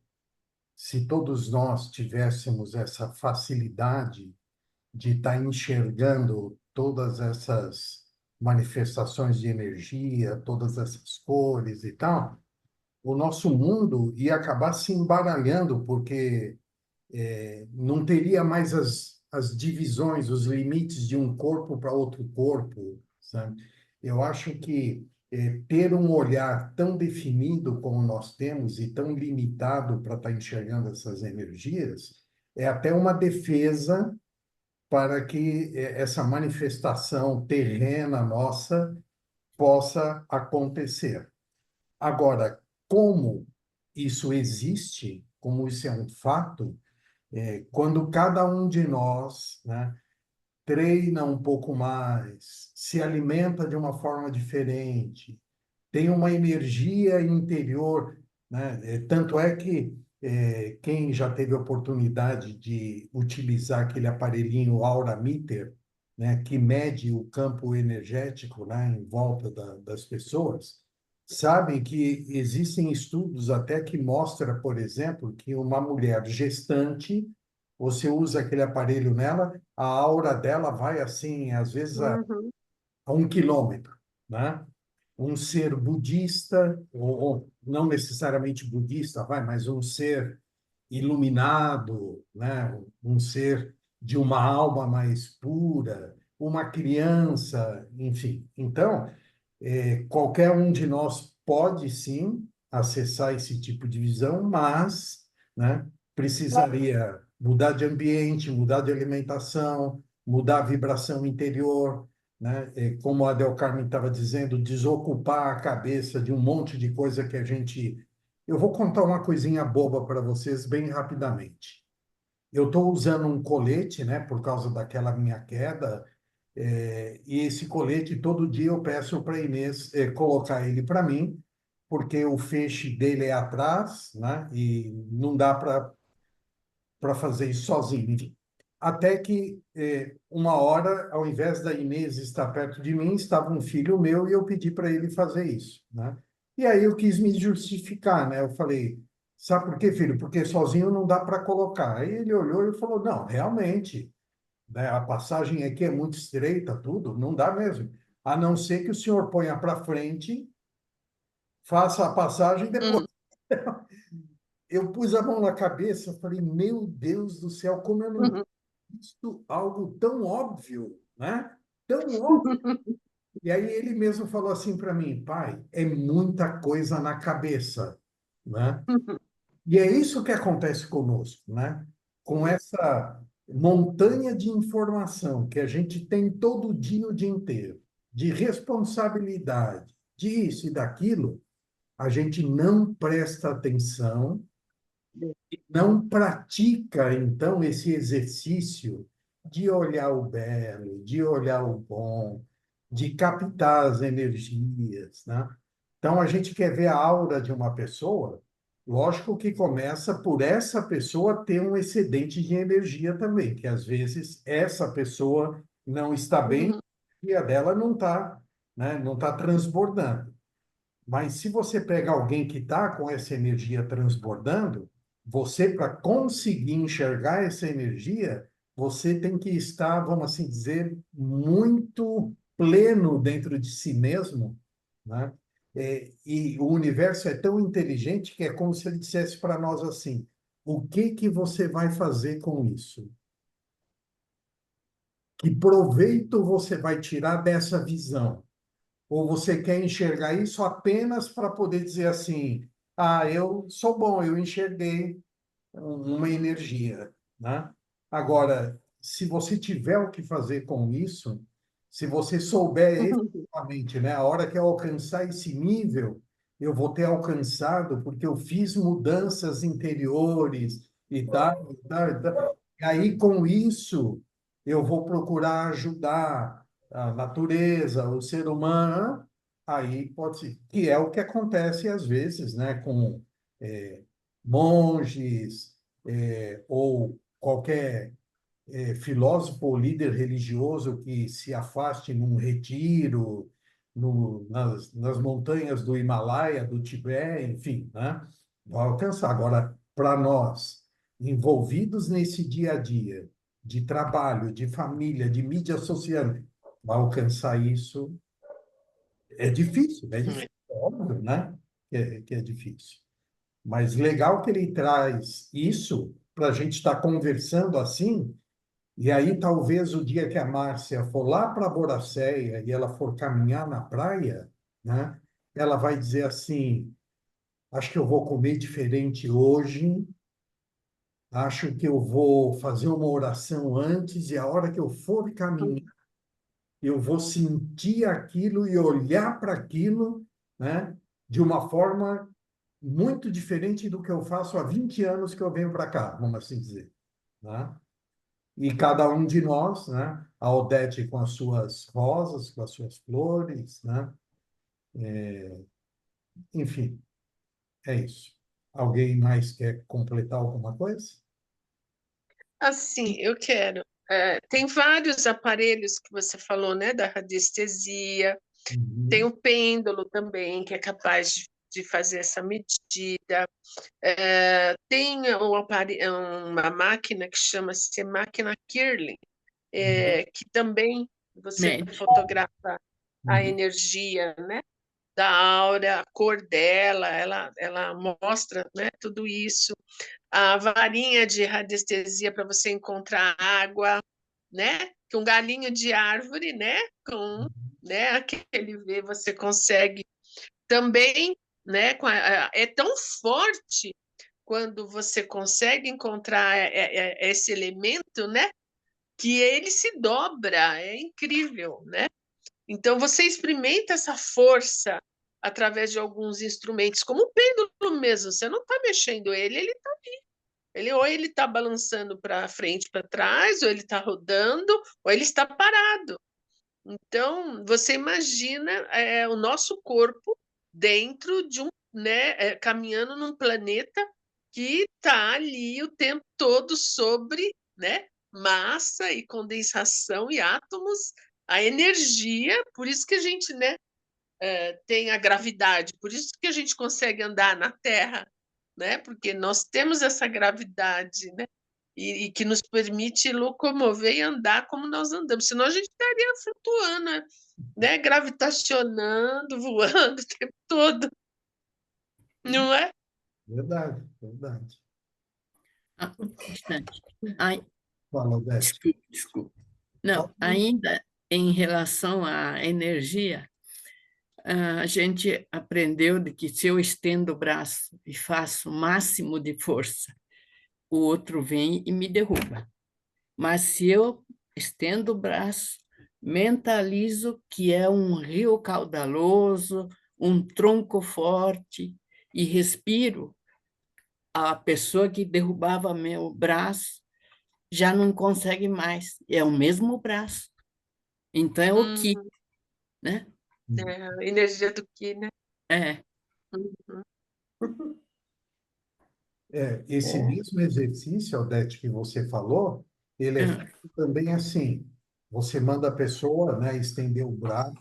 [SPEAKER 1] se todos nós tivéssemos essa facilidade de estar enxergando todas essas manifestações de energia, todas essas cores e tal, o nosso mundo ia acabar se embaralhando, porque não teria mais as divisões, os limites de um corpo para outro corpo, sabe? Eu acho que ter um olhar tão definido como nós temos e tão limitado para estar enxergando essas energias é até uma defesa para que essa manifestação terrena nossa possa acontecer. Agora, como isso existe, como isso é um fato, quando cada um de nós, né, treina um pouco mais, se alimenta de uma forma diferente, tem uma energia interior, né? Tanto é que quem já teve a oportunidade de utilizar aquele aparelhinho Aura Meter, né, que mede o campo energético, né, em volta das pessoas, sabem que existem estudos até que mostram, por exemplo, que uma mulher gestante, você usa aquele aparelho nela, a aura dela vai assim, às vezes
[SPEAKER 6] Uhum.
[SPEAKER 1] a 1 quilômetro, né? Um ser budista, ou não necessariamente budista, mas um ser iluminado, né? Um ser de uma alma mais pura, uma criança, enfim. Então, qualquer um de nós pode sim acessar esse tipo de visão, mas, né, precisaria mudar de ambiente, mudar de alimentação, mudar a vibração interior, né? Como a Del Carmen estava dizendo, desocupar a cabeça de um monte de coisa que a gente. Eu vou contar uma coisinha boba para vocês bem rapidamente. Eu estou usando um colete, né, por causa daquela minha queda, e esse colete, todo dia eu peço para a Inês colocar ele para mim, porque o feixe dele é atrás, né, e não dá para fazer isso sozinho. Enfim. Até que, uma hora, ao invés da Inês estar perto de mim, estava um filho meu e eu pedi para ele fazer isso, né? E aí eu quis me justificar, né? Eu falei, sabe por quê, filho? Porque sozinho não dá para colocar. Aí ele olhou e falou, não, realmente, né, a passagem aqui é muito estreita, tudo, não dá mesmo. A não ser que o senhor ponha para frente, faça a passagem e depois. Eu pus a mão na cabeça, falei, meu Deus do céu, como eu não
[SPEAKER 6] Uhum.
[SPEAKER 1] visto algo tão óbvio, né? Tão óbvio. E aí ele mesmo falou assim para mim, pai, é muita coisa na cabeça, né? E é isso que acontece conosco, né? Com essa montanha de informação que a gente tem todo dia, o dia inteiro, de responsabilidade, disso e daquilo, a gente não presta atenção, não pratica, então, esse exercício de olhar o belo, de olhar o bom, de captar as energias, né? Então, a gente quer ver a aura de uma pessoa, lógico que começa por essa pessoa ter um excedente de energia também, que às vezes essa pessoa não está bem,
[SPEAKER 6] Uhum.
[SPEAKER 1] e a dela não está, né? Não está transbordando. Mas se você pega alguém que está com essa energia transbordando, você, para conseguir enxergar essa energia, você tem que estar, vamos assim dizer, muito pleno dentro de si mesmo, né? E o universo é tão inteligente que é como se ele dissesse para nós assim: o que que você vai fazer com isso? Que proveito você vai tirar dessa visão? Ou você quer enxergar isso apenas para poder dizer assim, ah, eu sou bom, eu enxerguei uma energia, né? Agora, se você tiver o que fazer com isso, se você souber efetivamente, né, a hora que eu alcançar esse nível, eu vou ter alcançado porque eu fiz mudanças interiores e tal, e tal, e tal. E aí, com isso, eu vou procurar ajudar a natureza, o ser humano. Aí pode ser, que é o que acontece às vezes, né, com monges, ou qualquer filósofo ou líder religioso que se afaste num retiro nas montanhas do Himalaia, do Tibete, enfim, né? Vai alcançar. Agora, para nós, envolvidos nesse dia a dia, de trabalho, de família, de mídia social, vai alcançar isso é difícil, óbvio, né? Que é difícil. Mas legal que ele traz isso para a gente estar conversando assim, e aí talvez o dia que a Márcia for lá para Boracéia e ela for caminhar na praia, né, ela vai dizer assim, acho que eu vou comer diferente hoje, acho que eu vou fazer uma oração antes, e a hora que eu for caminhar, eu vou sentir aquilo e olhar para aquilo, né, de uma forma muito diferente do que eu faço há 20 anos que eu venho para cá, vamos assim dizer, né? E cada um de nós, né? A Odete com as suas rosas, com as suas flores, né? Enfim, é isso. Alguém mais quer completar alguma coisa?
[SPEAKER 6] Assim, eu quero. Tem vários aparelhos que você falou, né, da radiestesia. Tem
[SPEAKER 1] Uhum,
[SPEAKER 6] o pêndulo também, que é capaz de fazer essa medida. Tem uma máquina que chama-se máquina Kirlian,
[SPEAKER 1] uhum,
[SPEAKER 6] que também você
[SPEAKER 5] Médio.
[SPEAKER 6] fotografa a
[SPEAKER 1] uhum,
[SPEAKER 6] energia, né, da aura, a cor dela, ela mostra, né, tudo isso. A varinha de radiestesia para você encontrar água, né? Que um galinho de árvore, né? Com, né? Aquele V você consegue também, né? É tão forte quando você consegue encontrar esse elemento, né? Que ele se dobra, é incrível, né? Então você experimenta essa força através de alguns instrumentos, como o pêndulo mesmo. Você não está mexendo ele está ou ele está balançando para frente, para trás, ou ele está rodando, ou ele está parado. Então, você imagina o nosso corpo dentro de né, caminhando num planeta que está ali o tempo todo sobre, né, massa e condensação e átomos, a energia, por isso que a gente, né, tem a gravidade, por isso que a gente consegue andar na Terra, né? Porque nós temos essa gravidade, né? E que nos permite locomover e andar como nós andamos. Senão a gente estaria flutuando, né? Gravitacionando, voando o tempo todo, não é?
[SPEAKER 1] verdade, verdade.
[SPEAKER 5] Um instante. Ai,
[SPEAKER 1] Fala, Odete.
[SPEAKER 5] desculpe. Não,
[SPEAKER 1] Pode-
[SPEAKER 5] ainda em relação à energia, a gente aprendeu de que se eu estendo o braço e faço o máximo de força, o outro vem e me derruba. Mas se eu estendo o braço, mentalizo que é um rio caudaloso, um tronco forte, e respiro, a pessoa que derrubava meu braço já não consegue mais. É o mesmo braço. Então é o Ki,
[SPEAKER 6] Uhum.
[SPEAKER 5] né?
[SPEAKER 6] A energia do Ki, né?
[SPEAKER 5] É,
[SPEAKER 6] Uhum.
[SPEAKER 1] Esse mesmo exercício, Odete, que você falou, ele é
[SPEAKER 5] é,
[SPEAKER 1] feito também assim. Você manda a pessoa, né, estender o braço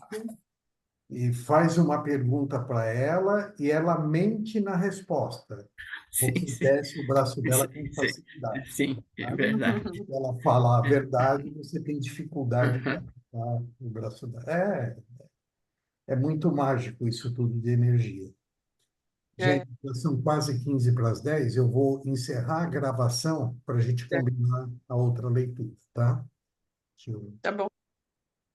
[SPEAKER 1] e faz uma pergunta para ela e ela mente na resposta.
[SPEAKER 5] sim,
[SPEAKER 1] Você
[SPEAKER 5] sim,
[SPEAKER 1] desce o braço dela com
[SPEAKER 5] sim,
[SPEAKER 1] facilidade.
[SPEAKER 5] sim, é
[SPEAKER 1] Tá?
[SPEAKER 5] verdade.
[SPEAKER 1] Se ela falar a verdade, você tem dificuldade para
[SPEAKER 5] Uhum.
[SPEAKER 1] o braço dela. É muito mágico isso tudo de energia.
[SPEAKER 6] É,
[SPEAKER 1] Gente, já são quase 15 para as 10. Eu vou encerrar a gravação para a gente
[SPEAKER 6] é,
[SPEAKER 1] combinar a outra leitura, tá? Deixa eu
[SPEAKER 6] tá bom.